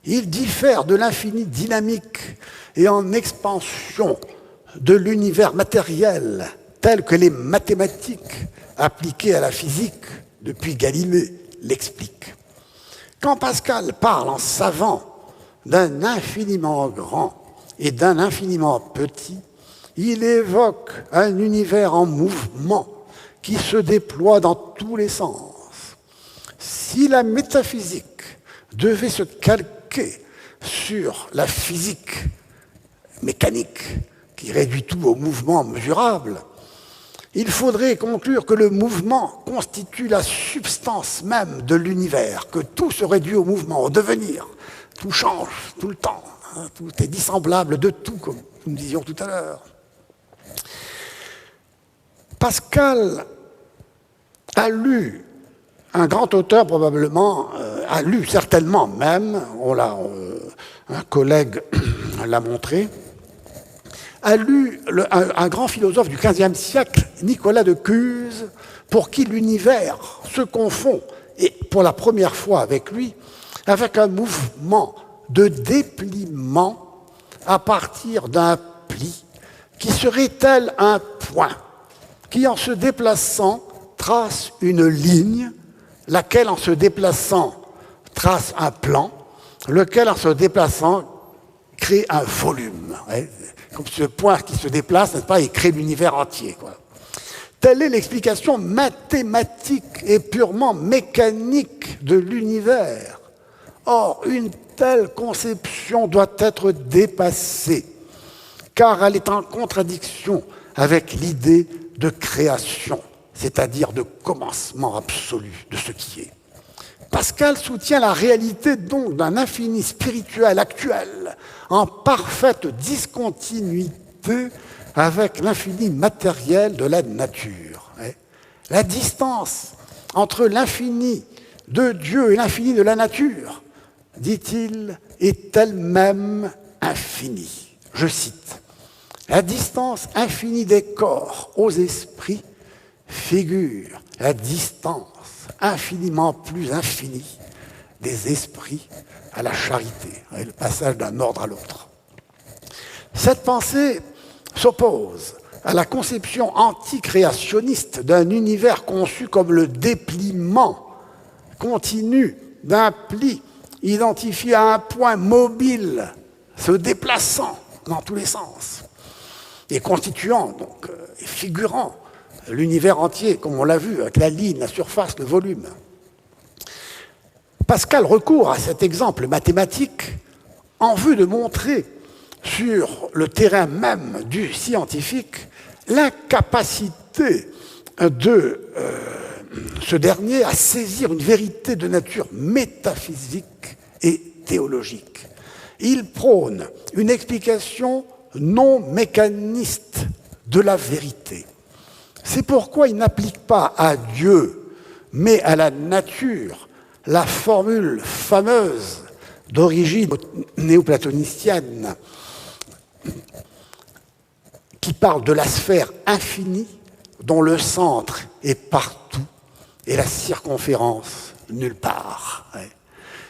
Il diffère de l'infini dynamique et en expansion de l'univers matériel tel que les mathématiques appliquées à la physique depuis Galilée l'expliquent. Quand Pascal parle en savant d'un infiniment grand et d'un infiniment petit, il évoque un univers en mouvement qui se déploie dans tous les sens. Si la métaphysique devait se calquer sur la physique mécanique qui réduit tout au mouvement mesurable, il faudrait conclure que le mouvement constitue la substance même de l'univers, que tout se réduit au mouvement, au devenir. Tout change tout le temps, tout est dissemblable de tout, comme nous disions tout à l'heure. Pascal a lu, un grand auteur probablement, a lu certainement même, un collègue l'a montré, a lu un grand philosophe du XVe siècle, Nicolas de Cuse, pour qui l'univers se confond, et pour la première fois avec lui, avec un mouvement de dépliement à partir d'un pli qui serait tel un point, qui en se déplaçant trace une ligne, laquelle en se déplaçant trace un plan, lequel en se déplaçant crée un volume. Comme ce point qui se déplace, n'est-ce pas, et crée l'univers entier, quoi. Telle est l'explication mathématique et purement mécanique de l'univers. Or, une telle conception doit être dépassée, car elle est en contradiction avec l'idée de création, c'est-à-dire de commencement absolu de ce qui est. Pascal soutient la réalité donc d'un infini spirituel actuel en parfaite discontinuité avec l'infini matériel de la nature. La distance entre l'infini de Dieu et l'infini de la nature, dit-il, est elle-même infinie. Je cite, « La distance infinie des corps aux esprits figure la distance infiniment plus infinie des esprits à la charité. » Le passage d'un ordre à l'autre. Cette pensée s'oppose à la conception anticréationniste d'un univers conçu comme le dépliement continu d'un pli identifié à un point mobile, se déplaçant dans tous les sens, et constituant, donc, et figurant l'univers entier, comme on l'a vu, avec la ligne, la surface, le volume. Pascal recourt à cet exemple mathématique en vue de montrer sur le terrain même du scientifique l'incapacité de ce dernier à saisir une vérité de nature métaphysique et théologique. Il prône une explication non mécaniste de la vérité. C'est pourquoi il n'applique pas à Dieu, mais à la nature, la formule fameuse d'origine néoplatonicienne qui parle de la sphère infinie dont le centre est partout et la circonférence nulle part.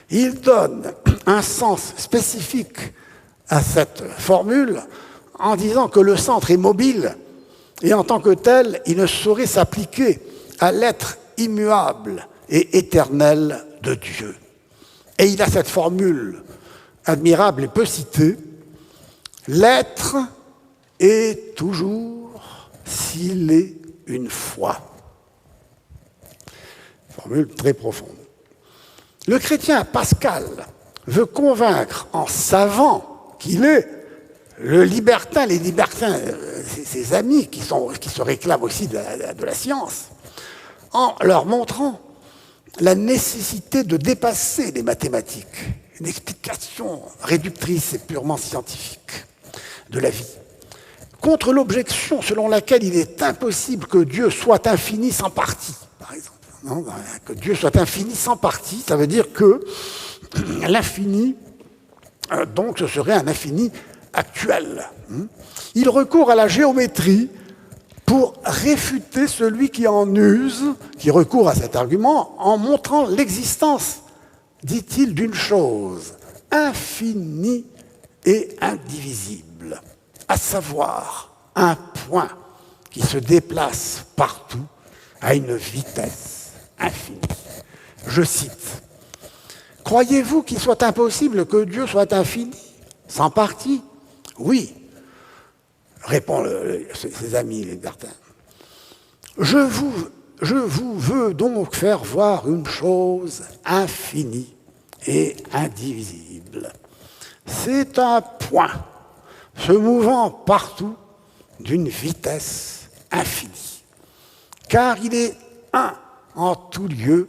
Il donne un sens spécifique à cette formule en disant que le centre est mobile et en tant que tel, il ne saurait s'appliquer à l'être immuable et éternel de Dieu. Et il a cette formule admirable et peu citée, l'être est toujours s'il est une foi. Formule très profonde. Le chrétien Pascal veut convaincre en savant qu'il est le libertin, les libertins, ses amis qui se réclament aussi de la science, en leur montrant la nécessité de dépasser les mathématiques, une explication réductrice et purement scientifique de la vie, contre l'objection selon laquelle il est impossible que Dieu soit infini sans partie, par exemple. Non, que Dieu soit infini sans partie, ça veut dire que l'infini, donc ce serait un infini actuel. Il recourt à la géométrie pour réfuter celui qui en use, qui recourt à cet argument, en montrant l'existence, dit-il, d'une chose infinie et indivisible, à savoir un point qui se déplace partout à une vitesse infinie. Je cite, « Croyez-vous qu'il soit impossible que Dieu soit infini, sans partie ?» Oui, répond ses amis les libertins. Je vous veux donc faire voir une chose infinie et indivisible. C'est un point se mouvant partout d'une vitesse infinie, car il est un en tout lieu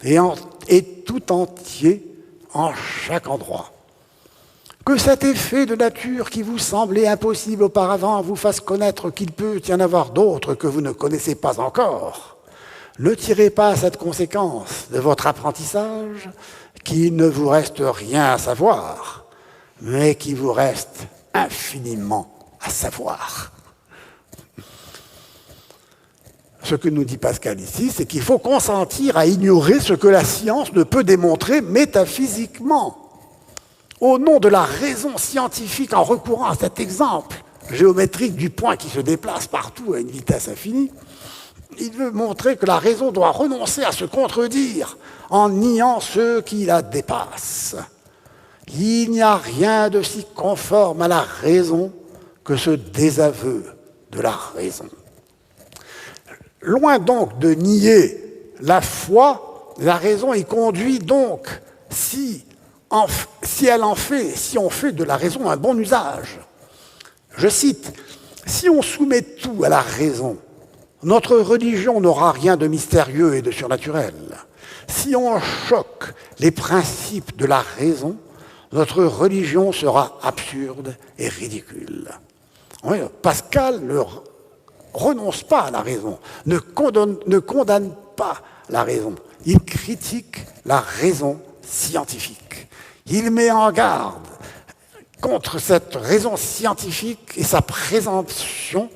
et tout entier en chaque endroit. Que cet effet de nature qui vous semblait impossible auparavant vous fasse connaître qu'il peut y en avoir d'autres que vous ne connaissez pas encore. Ne tirez pas cette conséquence de votre apprentissage qu'il ne vous reste rien à savoir, mais qu'il vous reste infiniment à savoir. Ce que nous dit Pascal ici, c'est qu'il faut consentir à ignorer ce que la science ne peut démontrer métaphysiquement. Au nom de la raison scientifique, en recourant à cet exemple géométrique du point qui se déplace partout à une vitesse infinie, il veut montrer que la raison doit renoncer à se contredire en niant ceux qui la dépassent. Il n'y a rien de si conforme à la raison que ce désaveu de la raison. Loin donc de nier la foi, la raison y conduit donc si on fait de la raison un bon usage. Je cite, « Si on soumet tout à la raison, notre religion n'aura rien de mystérieux et de surnaturel. Si on choque les principes de la raison, notre religion sera absurde et ridicule. » Oui, Pascal ne renonce pas à la raison, ne condamne pas la raison. Il critique la raison scientifique. Il met en garde contre cette raison scientifique et sa présomption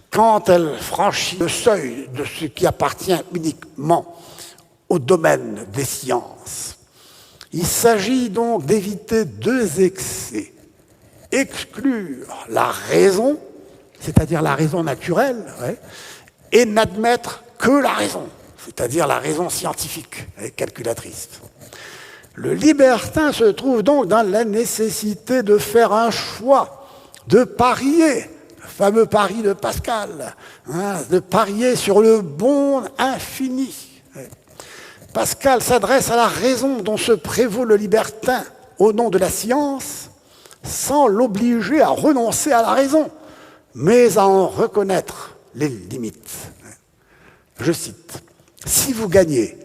quand elle franchit le seuil de ce qui appartient uniquement au domaine des sciences. Il s'agit donc d'éviter deux excès. Exclure la raison, c'est-à-dire la raison naturelle, et n'admettre que la raison, c'est-à-dire la raison scientifique et calculatrice. Le libertin se trouve donc dans la nécessité de faire un choix, de parier, le fameux pari de Pascal, de parier sur le bon infini. Pascal s'adresse à la raison dont se prévaut le libertin au nom de la science, sans l'obliger à renoncer à la raison, mais à en reconnaître les limites. Je cite, « Si vous gagnez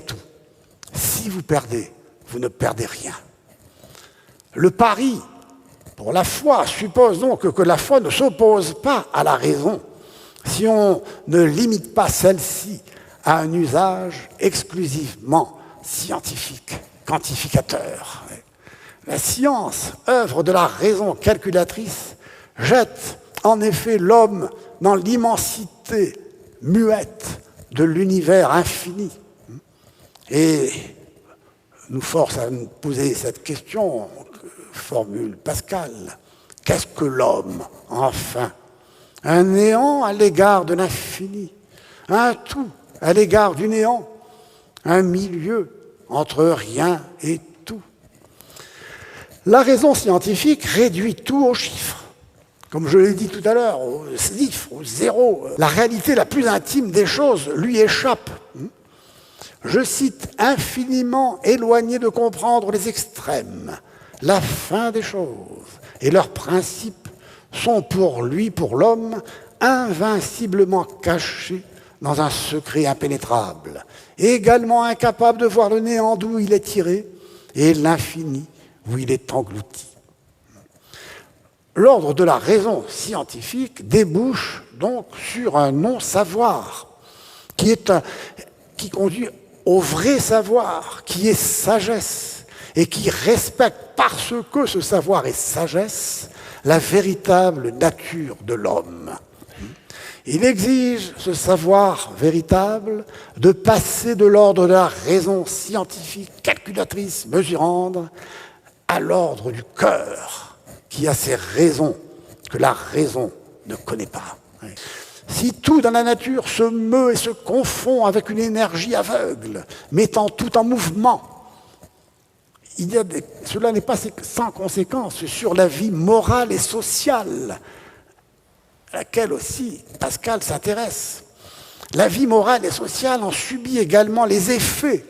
tout. Si vous perdez, vous ne perdez rien. Le pari, pour la foi suppose donc que la foi ne s'oppose pas à la raison si on ne limite pas celle-ci à un usage exclusivement scientifique, quantificateur. La science, œuvre de la raison calculatrice, jette en effet l'homme dans l'immensité muette de l'univers infini et nous force à nous poser cette question que formule Pascal. Qu'est-ce que l'homme, enfin? Un néant à l'égard de l'infini, un tout à l'égard du néant, un milieu entre rien et tout. La raison scientifique réduit tout aux chiffres, comme je l'ai dit tout à l'heure, aux chiffres, aux zéros. La réalité la plus intime des choses lui échappe. Je cite, infiniment éloigné de comprendre les extrêmes, la fin des choses et leurs principes sont pour lui, pour l'homme, invinciblement cachés dans un secret impénétrable, et également incapable de voir le néant d'où il est tiré et l'infini où il est englouti. L'ordre de la raison scientifique débouche donc sur un non-savoir qui conduit au vrai savoir, qui est sagesse, et qui respecte, parce que ce savoir est sagesse, la véritable nature de l'homme. Il exige, ce savoir véritable, de passer de l'ordre de la raison scientifique, calculatrice, mesurande, à l'ordre du cœur, qui a ces raisons que la raison ne connaît pas. Si tout dans la nature se meut et se confond avec une énergie aveugle, mettant tout en mouvement, cela n'est pas sans conséquence sur la vie morale et sociale, à laquelle aussi Pascal s'intéresse. La vie morale et sociale en subit également les effets,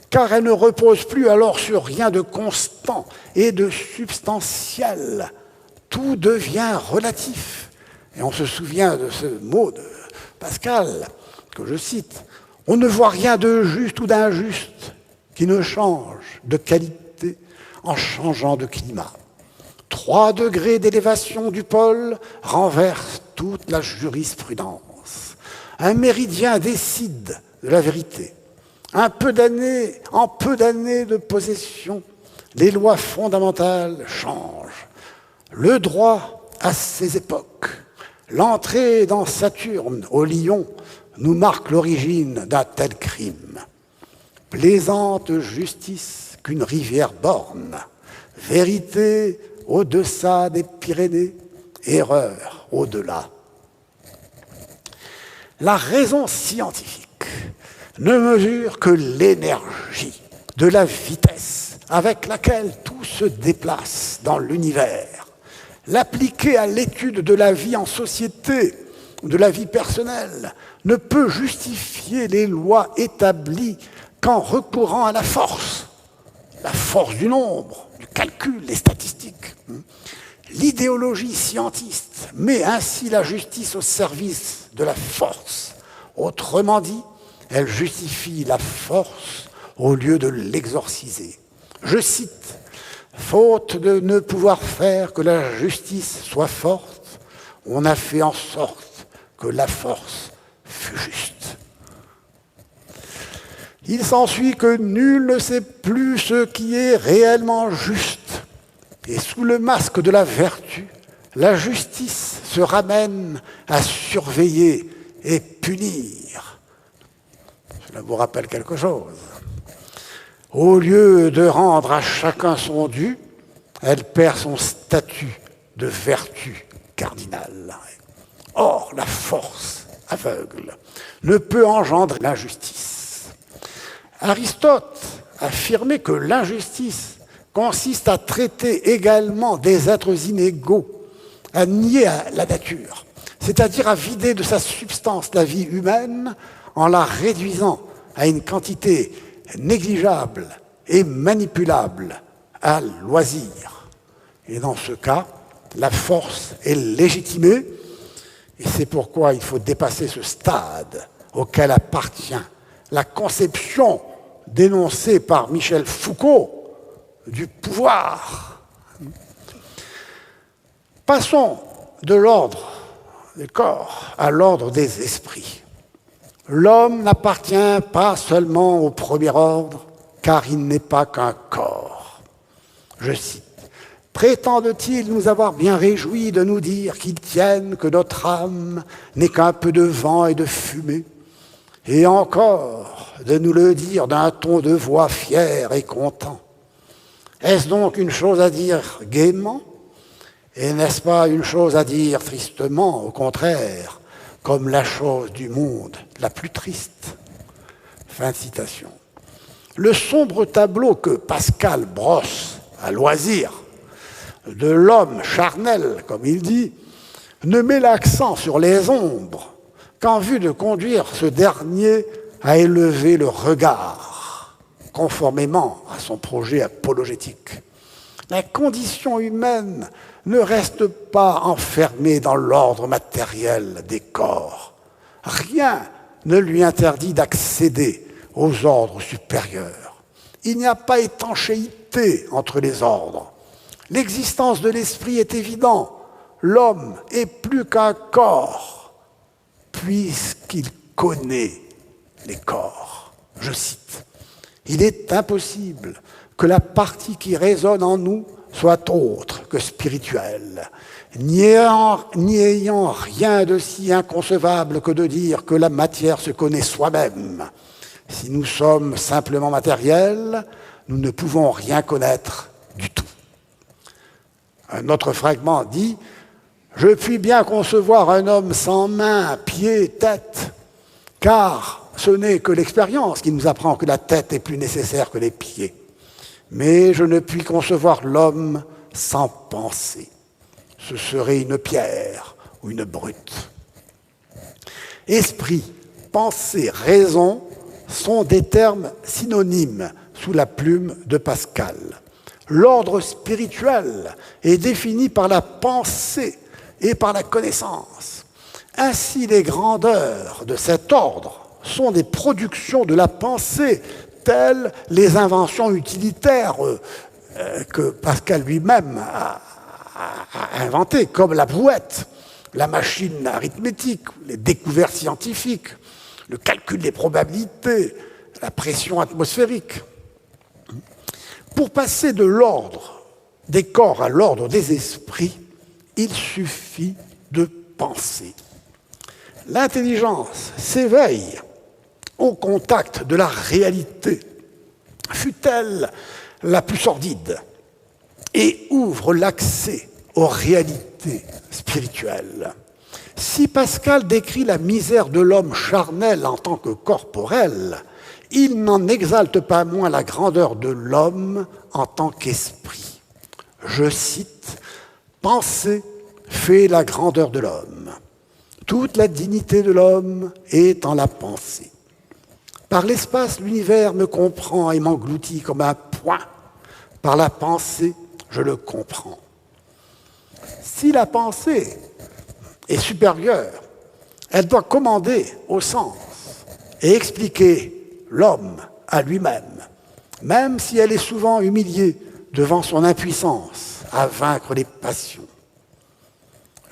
car elle ne repose plus alors sur rien de constant et de substantiel. Tout devient relatif. Et on se souvient de ce mot de Pascal, que je cite, « On ne voit rien de juste ou d'injuste qui ne change de qualité en changeant de climat. 3 degrés d'élévation du pôle renversent toute la jurisprudence. Un méridien décide de la vérité. En peu d'années de possession, les lois fondamentales changent. Le droit à ses époques. L'entrée dans Saturne, au Lion, nous marque l'origine d'un tel crime. Plaisante justice qu'une rivière borne, vérité au-deçà des Pyrénées, erreur au-delà. La raison scientifique ne mesure que l'énergie de la vitesse avec laquelle tout se déplace dans l'univers. L'appliquer à l'étude de la vie en société, de la vie personnelle, ne peut justifier les lois établies qu'en recourant à la force du nombre, du calcul, des statistiques. L'idéologie scientiste met ainsi la justice au service de la force. Autrement dit, elle justifie la force au lieu de l'exorciser. Je cite, « Faute de ne pouvoir faire que la justice soit forte, on a fait en sorte que la force fût juste. » Il s'ensuit que nul ne sait plus ce qui est réellement juste. Et sous le masque de la vertu, la justice se ramène à surveiller et punir. Cela vous rappelle quelque chose. Au lieu de rendre à chacun son dû, elle perd son statut de vertu cardinale. Or, la force aveugle ne peut engendrer l'injustice. Aristote affirmait que l'injustice consiste à traiter également des êtres inégaux, à nier la nature, c'est-à-dire à vider de sa substance la vie humaine en la réduisant à une quantité négligeable et manipulable à loisir. Et dans ce cas, la force est légitimée, et c'est pourquoi il faut dépasser ce stade auquel appartient la conception dénoncée par Michel Foucault du pouvoir. Passons de l'ordre des corps à l'ordre des esprits. L'homme n'appartient pas seulement au premier ordre, car il n'est pas qu'un corps. Je cite. Prétendent-ils nous avoir bien réjouis de nous dire qu'ils tiennent que notre âme n'est qu'un peu de vent et de fumée, et encore de nous le dire d'un ton de voix fier et content. Est-ce donc une chose à dire gaiement, et n'est-ce pas une chose à dire tristement, au contraire, comme la chose du monde la plus triste? Fin de citation. Le sombre tableau que Pascal brosse à loisir de l'homme charnel, comme il dit, ne met l'accent sur les ombres qu'en vue de conduire ce dernier à élever le regard, conformément à son projet apologétique. La condition humaine ne reste pas enfermée dans l'ordre matériel des corps. Rien ne lui interdit d'accéder aux ordres supérieurs. Il n'y a pas étanchéité entre les ordres. L'existence de l'esprit est évidente. L'homme est plus qu'un corps, puisqu'il connaît les corps. Je cite. Il est impossible que la partie qui résonne en nous soit autre que spirituelle, n'y ayant rien de si inconcevable que de dire que la matière se connaît soi-même. Si nous sommes simplement matériels, nous ne pouvons rien connaître du tout. Un autre fragment dit « Je puis bien concevoir un homme sans mains, pieds, tête, car ce n'est que l'expérience qui nous apprend que la tête est plus nécessaire que les pieds. Mais je ne puis concevoir l'homme sans pensée. Ce serait une pierre ou une brute. » Esprit, pensée, raison sont des termes synonymes sous la plume de Pascal. L'ordre spirituel est défini par la pensée et par la connaissance. Ainsi, les grandeurs de cet ordre sont des productions de la pensée, telles les inventions utilitaires que Pascal lui-même a inventées, comme la brouette, la machine arithmétique, les découvertes scientifiques, le calcul des probabilités, la pression atmosphérique. Pour passer de l'ordre des corps à l'ordre des esprits, il suffit de penser. L'intelligence s'éveille au contact de la réalité, fût-elle la plus sordide, et ouvre l'accès aux réalités spirituelles. Si Pascal décrit la misère de l'homme charnel en tant que corporel, il n'en exalte pas moins la grandeur de l'homme en tant qu'esprit. Je cite, « Penser fait la grandeur de l'homme. Toute la dignité de l'homme est en la pensée. Par l'espace, l'univers me comprend et m'engloutit comme un point. Par la pensée, je le comprends. » Si la pensée est supérieure, elle doit commander au sens et expliquer l'homme à lui-même, même si elle est souvent humiliée devant son impuissance à vaincre les passions.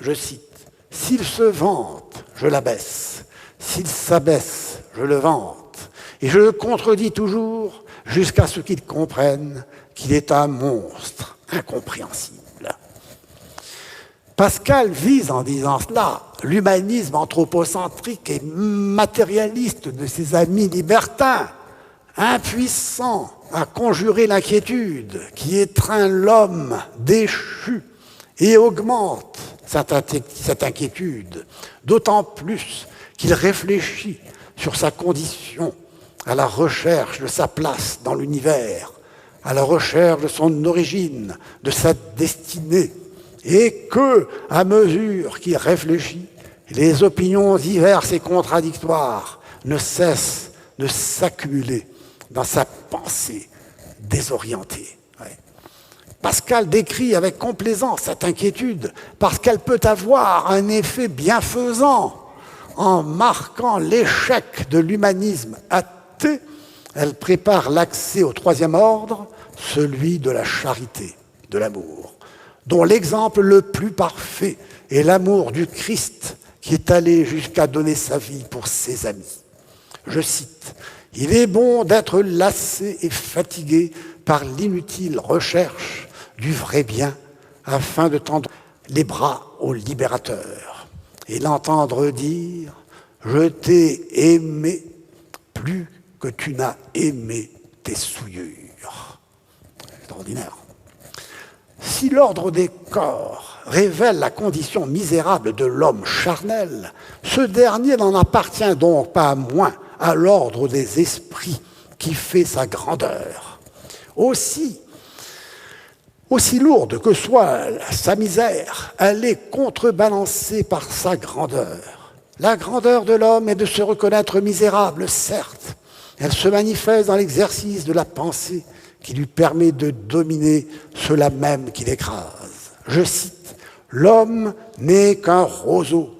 Je cite, « S'il se vante, je l'abaisse. S'il s'abaisse, je le vante. Et je le contredis toujours jusqu'à ce qu'il comprenne qu'il est un monstre incompréhensible. » Pascal vise en disant cela l'humanisme anthropocentrique et matérialiste de ses amis libertins, impuissants à conjurer l'inquiétude qui étreint l'homme déchu et augmente cette inquiétude, d'autant plus qu'il réfléchit sur sa condition à la recherche de sa place dans l'univers, à la recherche de son origine, de sa destinée, et que, à mesure qu'il réfléchit, les opinions diverses et contradictoires ne cessent de s'accumuler dans sa pensée désorientée. Ouais. Pascal décrit avec complaisance cette inquiétude parce qu'elle peut avoir un effet bienfaisant. En marquant l'échec de l'humanisme athée, elle prépare l'accès au troisième ordre, celui de la charité, de l'amour. dont l'exemple le plus parfait est l'amour du Christ qui est allé jusqu'à donner sa vie pour ses amis. Je cite, « Il est bon d'être lassé et fatigué par l'inutile recherche du vrai bien afin de tendre les bras au libérateur et l'entendre dire « Je t'ai aimé plus que tu n'as aimé tes souillures. » Extraordinaire. Si l'ordre des corps révèle la condition misérable de l'homme charnel, ce dernier n'en appartient donc pas moins à l'ordre des esprits qui fait sa grandeur. Aussi lourde que soit sa misère, elle est contrebalancée par sa grandeur. La grandeur de l'homme est de se reconnaître misérable, certes. Elle se manifeste dans l'exercice de la pensée qui lui permet de dominer ceux-là même qui l'écrasent. Je cite, « L'homme n'est qu'un roseau,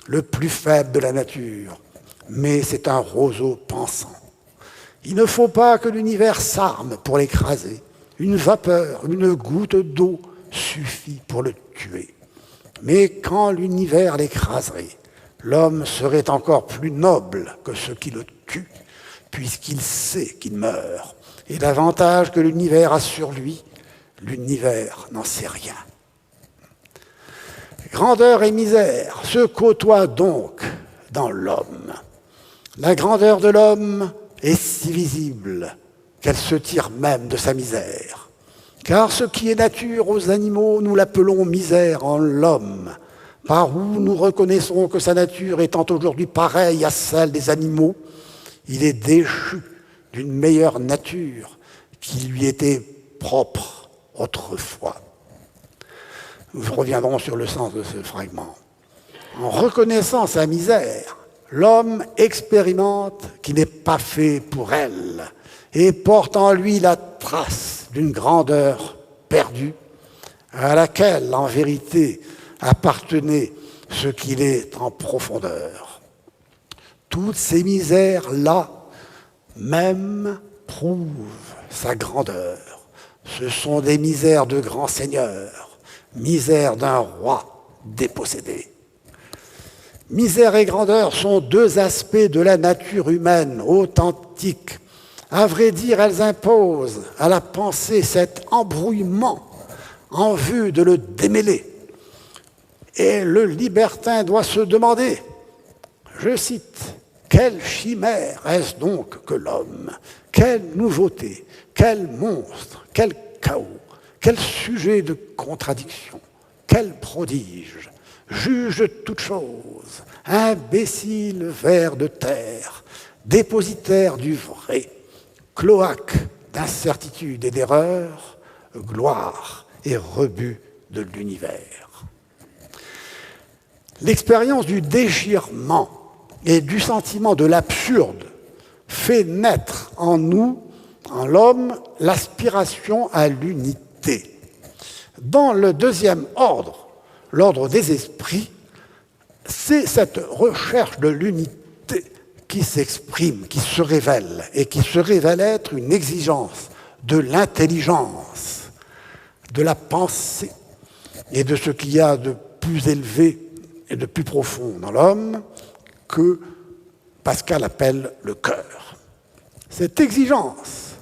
le plus faible de la nature, mais c'est un roseau pensant. Il ne faut pas que l'univers s'arme pour l'écraser. Une vapeur, une goutte d'eau suffit pour le tuer. Mais quand l'univers l'écraserait, l'homme serait encore plus noble que ce qui le tue, puisqu'il sait qu'il meurt. Et l'avantage que l'univers a sur lui, l'univers n'en sait rien. Grandeur et misère se côtoient donc dans l'homme. La grandeur de l'homme est si visible qu'elle se tire même de sa misère. Car ce qui est nature aux animaux, nous l'appelons misère en l'homme, par où nous reconnaissons que sa nature étant aujourd'hui pareille à celle des animaux, il est déchu d'une meilleure nature qui lui était propre autrefois. Nous reviendrons sur le sens de ce fragment. En reconnaissant sa misère, l'homme expérimente qu'il n'est pas fait pour elle et porte en lui la trace d'une grandeur perdue à laquelle, en vérité, appartenait ce qu'il est en profondeur. Toutes ces misères-là même prouvent sa grandeur. Ce sont des misères de grand seigneur, misères d'un roi dépossédé. Misère et grandeur sont deux aspects de la nature humaine authentique. À vrai dire, elles imposent à la pensée cet embrouillement en vue de le démêler. Et le libertin doit se demander, je cite, « Quelle chimère est-ce donc que l'homme? Quelle nouveauté, quel monstre, quel chaos, quel sujet de contradiction, quel prodige! Juge toute chose, imbécile ver de terre, dépositaire du vrai, cloaque d'incertitude et d'erreur, gloire et rebut de l'univers. » L'expérience du déchirement et du sentiment de l'absurde fait naître en nous, en l'homme, l'aspiration à l'unité. Dans le deuxième ordre, l'ordre des esprits, c'est cette recherche de l'unité qui s'exprime, qui se révèle, et qui se révèle être une exigence de l'intelligence, de la pensée et de ce qu'il y a de plus élevé et de plus profond dans l'homme que Pascal appelle le cœur. Cette exigence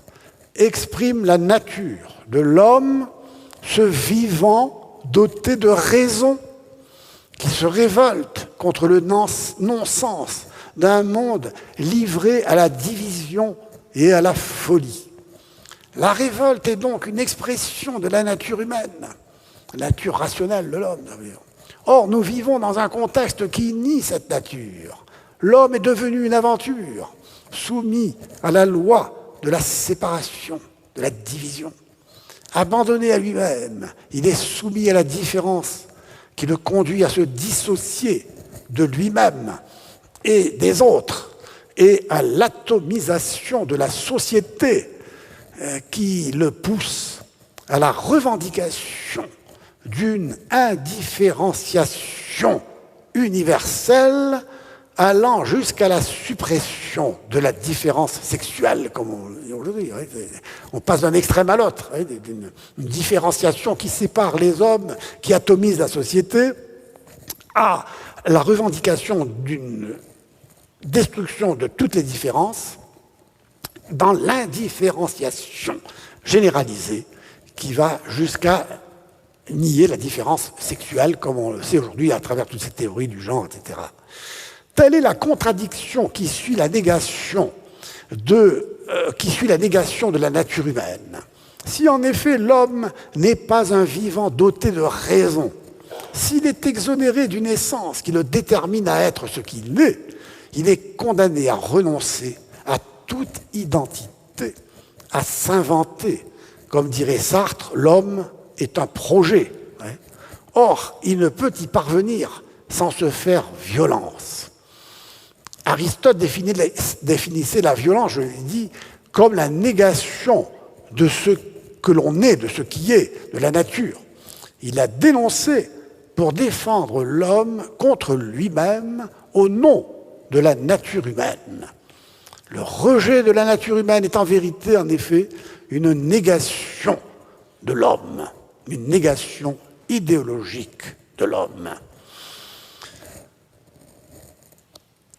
exprime la nature de l'homme, ce vivant doté de raison, qui se révolte contre le non-sens d'un monde livré à la division et à la folie. La révolte est donc une expression de la nature humaine, la nature rationnelle de l'homme. Or, nous vivons dans un contexte qui nie cette nature. L'homme est devenu une aventure, soumis à la loi de la séparation, de la division. Abandonné à lui-même, il est soumis à la différence qui le conduit à se dissocier de lui-même et des autres, et à l'atomisation de la société qui le pousse à la revendication d'une indifférenciation universelle allant jusqu'à la suppression de la différence sexuelle, comme on dit aujourd'hui. On passe d'un extrême à l'autre, d'une différenciation qui sépare les hommes, qui atomise la société, à la revendication d'une destruction de toutes les différences dans l'indifférenciation généralisée qui va jusqu'à nier la différence sexuelle, comme on le sait aujourd'hui à travers toutes ces théories du genre, etc. Telle est la contradiction qui suit la négation de la nature humaine. Si en effet l'homme n'est pas un vivant doté de raison, s'il est exonéré d'une essence qui le détermine à être ce qu'il est, il est condamné à renoncer à toute identité, à s'inventer. Comme dirait Sartre, l'homme est un projet. Or, il ne peut y parvenir sans se faire violence. Aristote définissait la violence, je l'ai dit, comme la négation de ce que l'on est, de ce qui est, de la nature. Il l'a dénoncé pour défendre l'homme contre lui-même au nom de la nature humaine. Le rejet de la nature humaine est en vérité, en effet, une négation de l'homme, une négation idéologique de l'homme.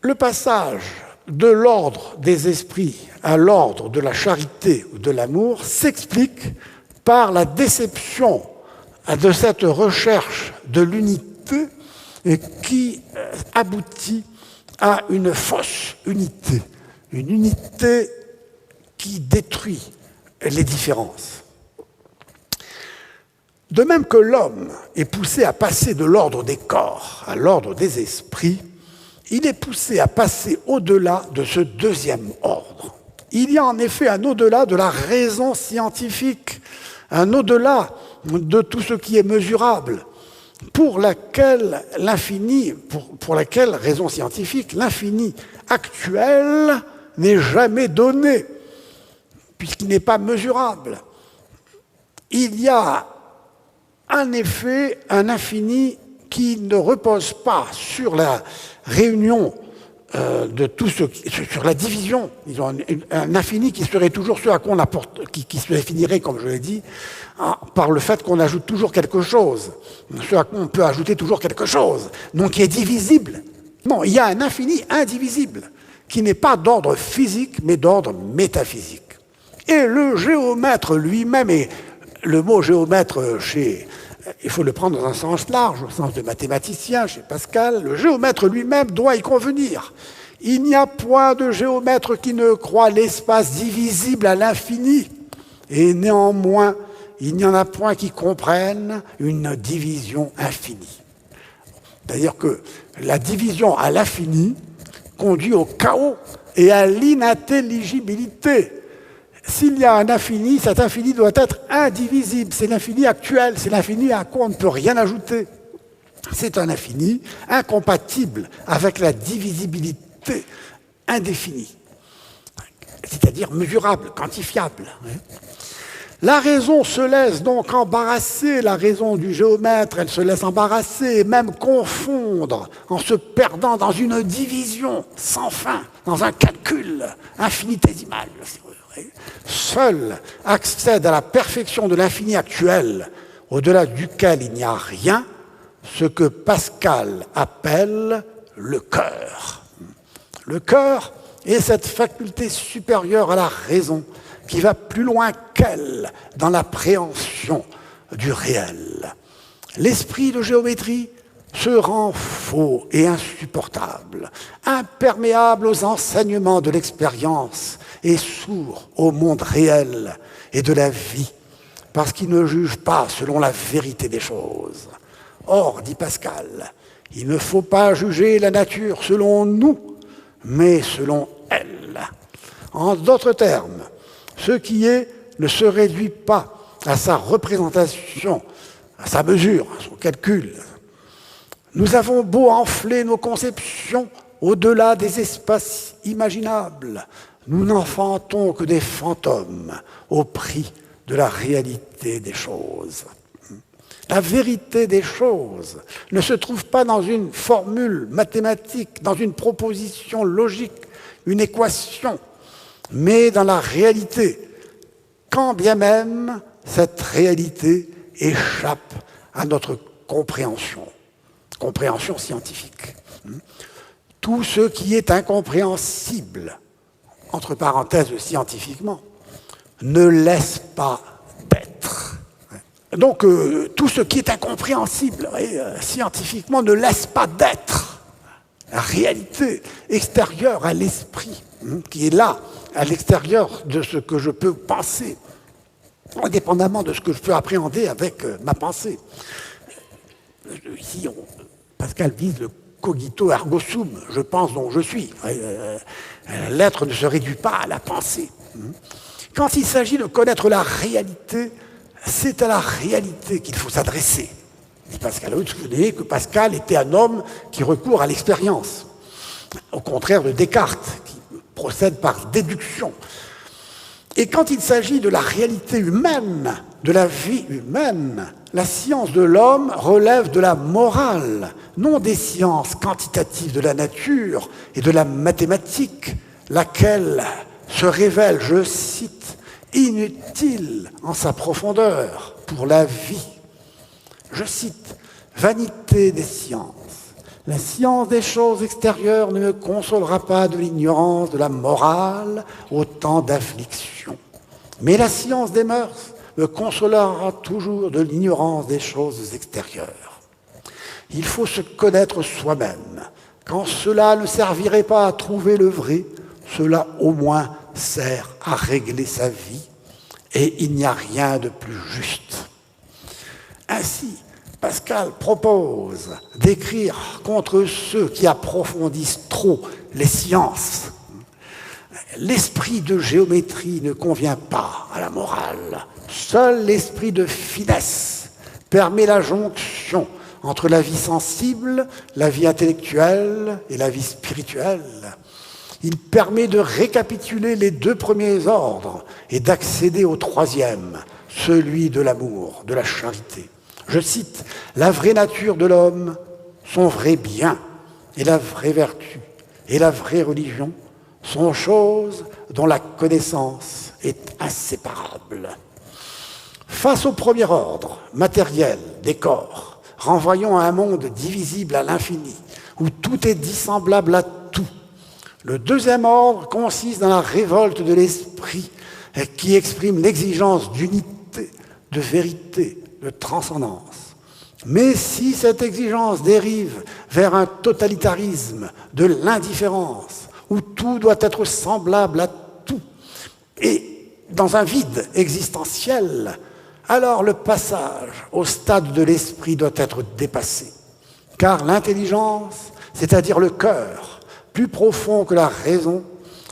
Le passage de l'ordre des esprits à l'ordre de la charité ou de l'amour s'explique par la déception de cette recherche de l'unité qui aboutit à une fausse unité, une unité qui détruit les différences. De même que l'homme est poussé à passer de l'ordre des corps à l'ordre des esprits, il est poussé à passer au-delà de ce deuxième ordre. Il y a en effet un au-delà de la raison scientifique, un au-delà de tout ce qui est mesurable, pour laquelle l'infini, pour laquelle, raison scientifique, l'infini actuel n'est jamais donné, puisqu'il n'est pas mesurable. Il y a en effet un infini qui ne repose pas sur la réunion de tout ce sur la division. Ils ont un infini qui serait toujours ce à quoi on apporte, qui se définirait, comme je l'ai dit, par le fait qu'on ajoute toujours quelque chose. Ce à quoi on peut ajouter toujours quelque chose, donc qui est divisible. Non, il y a un infini indivisible, qui n'est pas d'ordre physique, mais d'ordre métaphysique. Et le géomètre lui-même, et le mot géomètre il faut le prendre dans un sens large, au sens de mathématicien, chez Pascal, le géomètre lui-même doit y convenir. Il n'y a point de géomètre qui ne croit l'espace divisible à l'infini, et néanmoins, il n'y en a point qui comprennent une division infinie. C'est-à-dire que la division à l'infini conduit au chaos et à l'inintelligibilité. S'il y a un infini, cet infini doit être indivisible. C'est l'infini actuel, c'est l'infini à quoi on ne peut rien ajouter. C'est un infini incompatible avec la divisibilité indéfinie, c'est-à-dire mesurable, quantifiable. La raison se laisse donc embarrasser, la raison du géomètre, elle se laisse embarrasser et même confondre en se perdant dans une division sans fin, dans un calcul infinitésimal. Seul accède à la perfection de l'infini actuel, au-delà duquel il n'y a rien, ce que Pascal appelle le cœur. Le cœur est cette faculté supérieure à la raison qui va plus loin qu'elle dans l'appréhension du réel. L'esprit de géométrie se rend faux et insupportable, imperméable aux enseignements de l'expérience et sourd au monde réel et de la vie, parce qu'il ne juge pas selon la vérité des choses. Or, dit Pascal, il ne faut pas juger la nature selon nous, mais selon elle. En d'autres termes, ce qui est ne se réduit pas à sa représentation, à sa mesure, à son calcul. Nous avons beau enfler nos conceptions au-delà des espaces imaginables, nous n'enfantons que des fantômes au prix de la réalité des choses. La vérité des choses ne se trouve pas dans une formule mathématique, dans une proposition logique, une équation, mais dans la réalité, quand bien même cette réalité échappe à notre compréhension scientifique. Tout ce qui est incompréhensible, entre parenthèses scientifiquement, ne laisse pas d'être. Donc, tout ce qui est incompréhensible scientifiquement ne laisse pas d'être. La réalité extérieure à l'esprit, qui est là, à l'extérieur de ce que je peux penser, indépendamment de ce que je peux appréhender avec ma pensée. Ici, Pascal vise le cogito ergo sum, je pense donc je suis. L'être ne se réduit pas à la pensée. Quand il s'agit de connaître la réalité, c'est à la réalité qu'il faut s'adresser. Dit Pascal. Vous souvenez que Pascal était un homme qui recourt à l'expérience, au contraire de Descartes, qui procède par déduction. Et quand il s'agit de la réalité humaine, de la vie humaine, la science de l'homme relève de la morale, non des sciences quantitatives de la nature et de la mathématique, laquelle se révèle, je cite, inutile en sa profondeur pour la vie. Je cite, « Vanité des sciences. La science des choses extérieures ne me consolera pas de l'ignorance de la morale au temps d'affliction. Mais la science des mœurs me consolera toujours de l'ignorance des choses extérieures. Il faut se connaître soi-même. Quand cela ne servirait pas à trouver le vrai, cela au moins sert à régler sa vie, et il n'y a rien de plus juste. » Ainsi, Pascal propose d'écrire contre ceux qui approfondissent trop les sciences. L'esprit de géométrie ne convient pas à la morale. Seul l'esprit de finesse permet la jonction entre la vie sensible, la vie intellectuelle et la vie spirituelle. Il permet de récapituler les deux premiers ordres et d'accéder au troisième, celui de l'amour, de la charité. Je cite, « La vraie nature de l'homme, son vrai bien et la vraie vertu et la vraie religion sont choses dont la connaissance est inséparable. » Face au premier ordre, matériel, des corps, renvoyons à un monde divisible à l'infini, où tout est dissemblable à tout. Le deuxième ordre consiste dans la révolte de l'esprit qui exprime l'exigence d'unité, de vérité, de transcendance. Mais si cette exigence dérive vers un totalitarisme de l'indifférence, où tout doit être semblable à tout, et dans un vide existentiel, alors le passage au stade de l'esprit doit être dépassé. Car l'intelligence, c'est-à-dire le cœur, plus profond que la raison,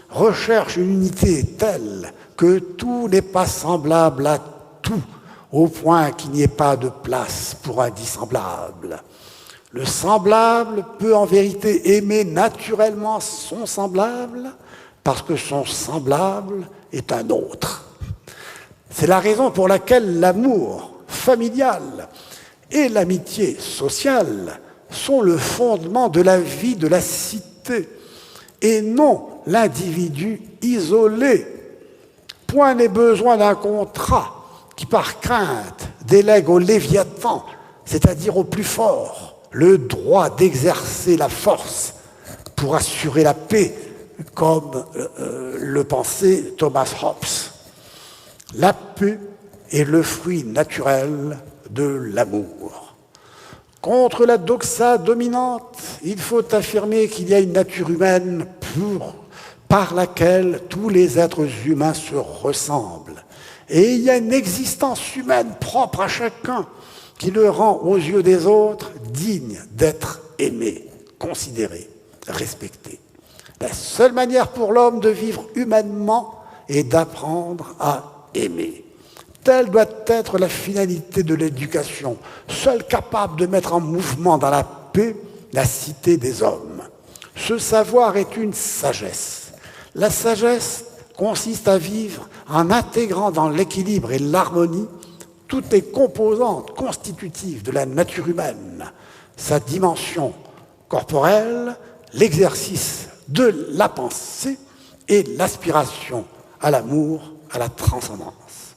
recherche une unité telle que tout n'est pas semblable à tout, au point qu'il n'y ait pas de place pour un dissemblable. Le semblable peut en vérité aimer naturellement son semblable parce que son semblable est un autre. C'est la raison pour laquelle l'amour familial et l'amitié sociale sont le fondement de la vie de la cité et non l'individu isolé. Point n'est besoin d'un contrat qui, par crainte, délègue au Léviathan, c'est-à-dire au plus fort, le droit d'exercer la force pour assurer la paix, comme le pensait Thomas Hobbes. La paix est le fruit naturel de l'amour. Contre la doxa dominante, il faut affirmer qu'il y a une nature humaine pure par laquelle tous les êtres humains se ressemblent. Et il y a une existence humaine propre à chacun qui le rend aux yeux des autres digne d'être aimé, considéré, respecté. La seule manière pour l'homme de vivre humainement est d'apprendre à aimer. Telle doit être la finalité de l'éducation, seule capable de mettre en mouvement dans la paix la cité des hommes. Ce savoir est une sagesse. La sagesse consiste à vivre en intégrant dans l'équilibre et l'harmonie toutes les composantes constitutives de la nature humaine, sa dimension corporelle, l'exercice de la pensée et l'aspiration à l'amour, à la transcendance.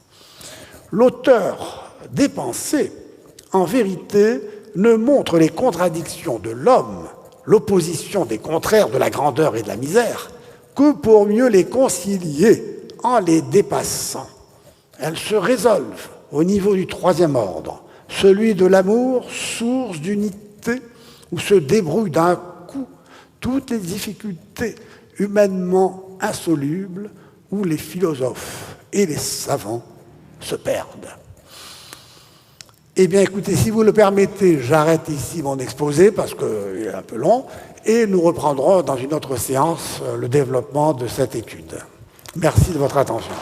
L'auteur des pensées, en vérité, ne montre les contradictions de l'homme, l'opposition des contraires de la grandeur et de la misère, que pour mieux les concilier en les dépassant. Elles se résolvent au niveau du troisième ordre, celui de l'amour, source d'unité, où se débrouillent d'un coup toutes les difficultés humainement insolubles, où les philosophes et les savants se perdent. Eh bien, écoutez, si vous le permettez, j'arrête ici mon exposé parce qu'il est un peu long, et nous reprendrons dans une autre séance le développement de cette étude. Merci de votre attention.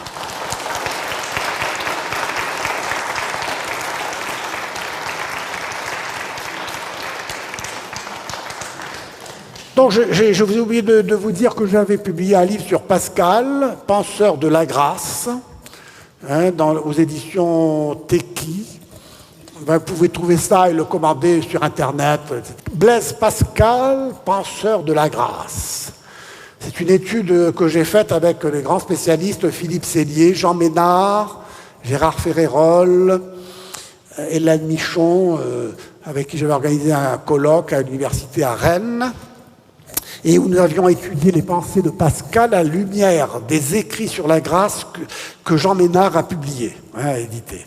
Donc, je vous ai oublié de vous dire que j'avais publié un livre sur Pascal, penseur de la grâce, aux éditions Teki. Vous pouvez trouver ça et le commander sur Internet. Blaise Pascal, penseur de la grâce. C'est une étude que j'ai faite avec les grands spécialistes Philippe Sellier, Jean Ménard, Gérard Ferrérol, Hélène Michon, avec qui j'avais organisé un colloque à l'université à Rennes, et où nous avions étudié les pensées de Pascal à la lumière des écrits sur la grâce que Jean Ménard a publiés, édités.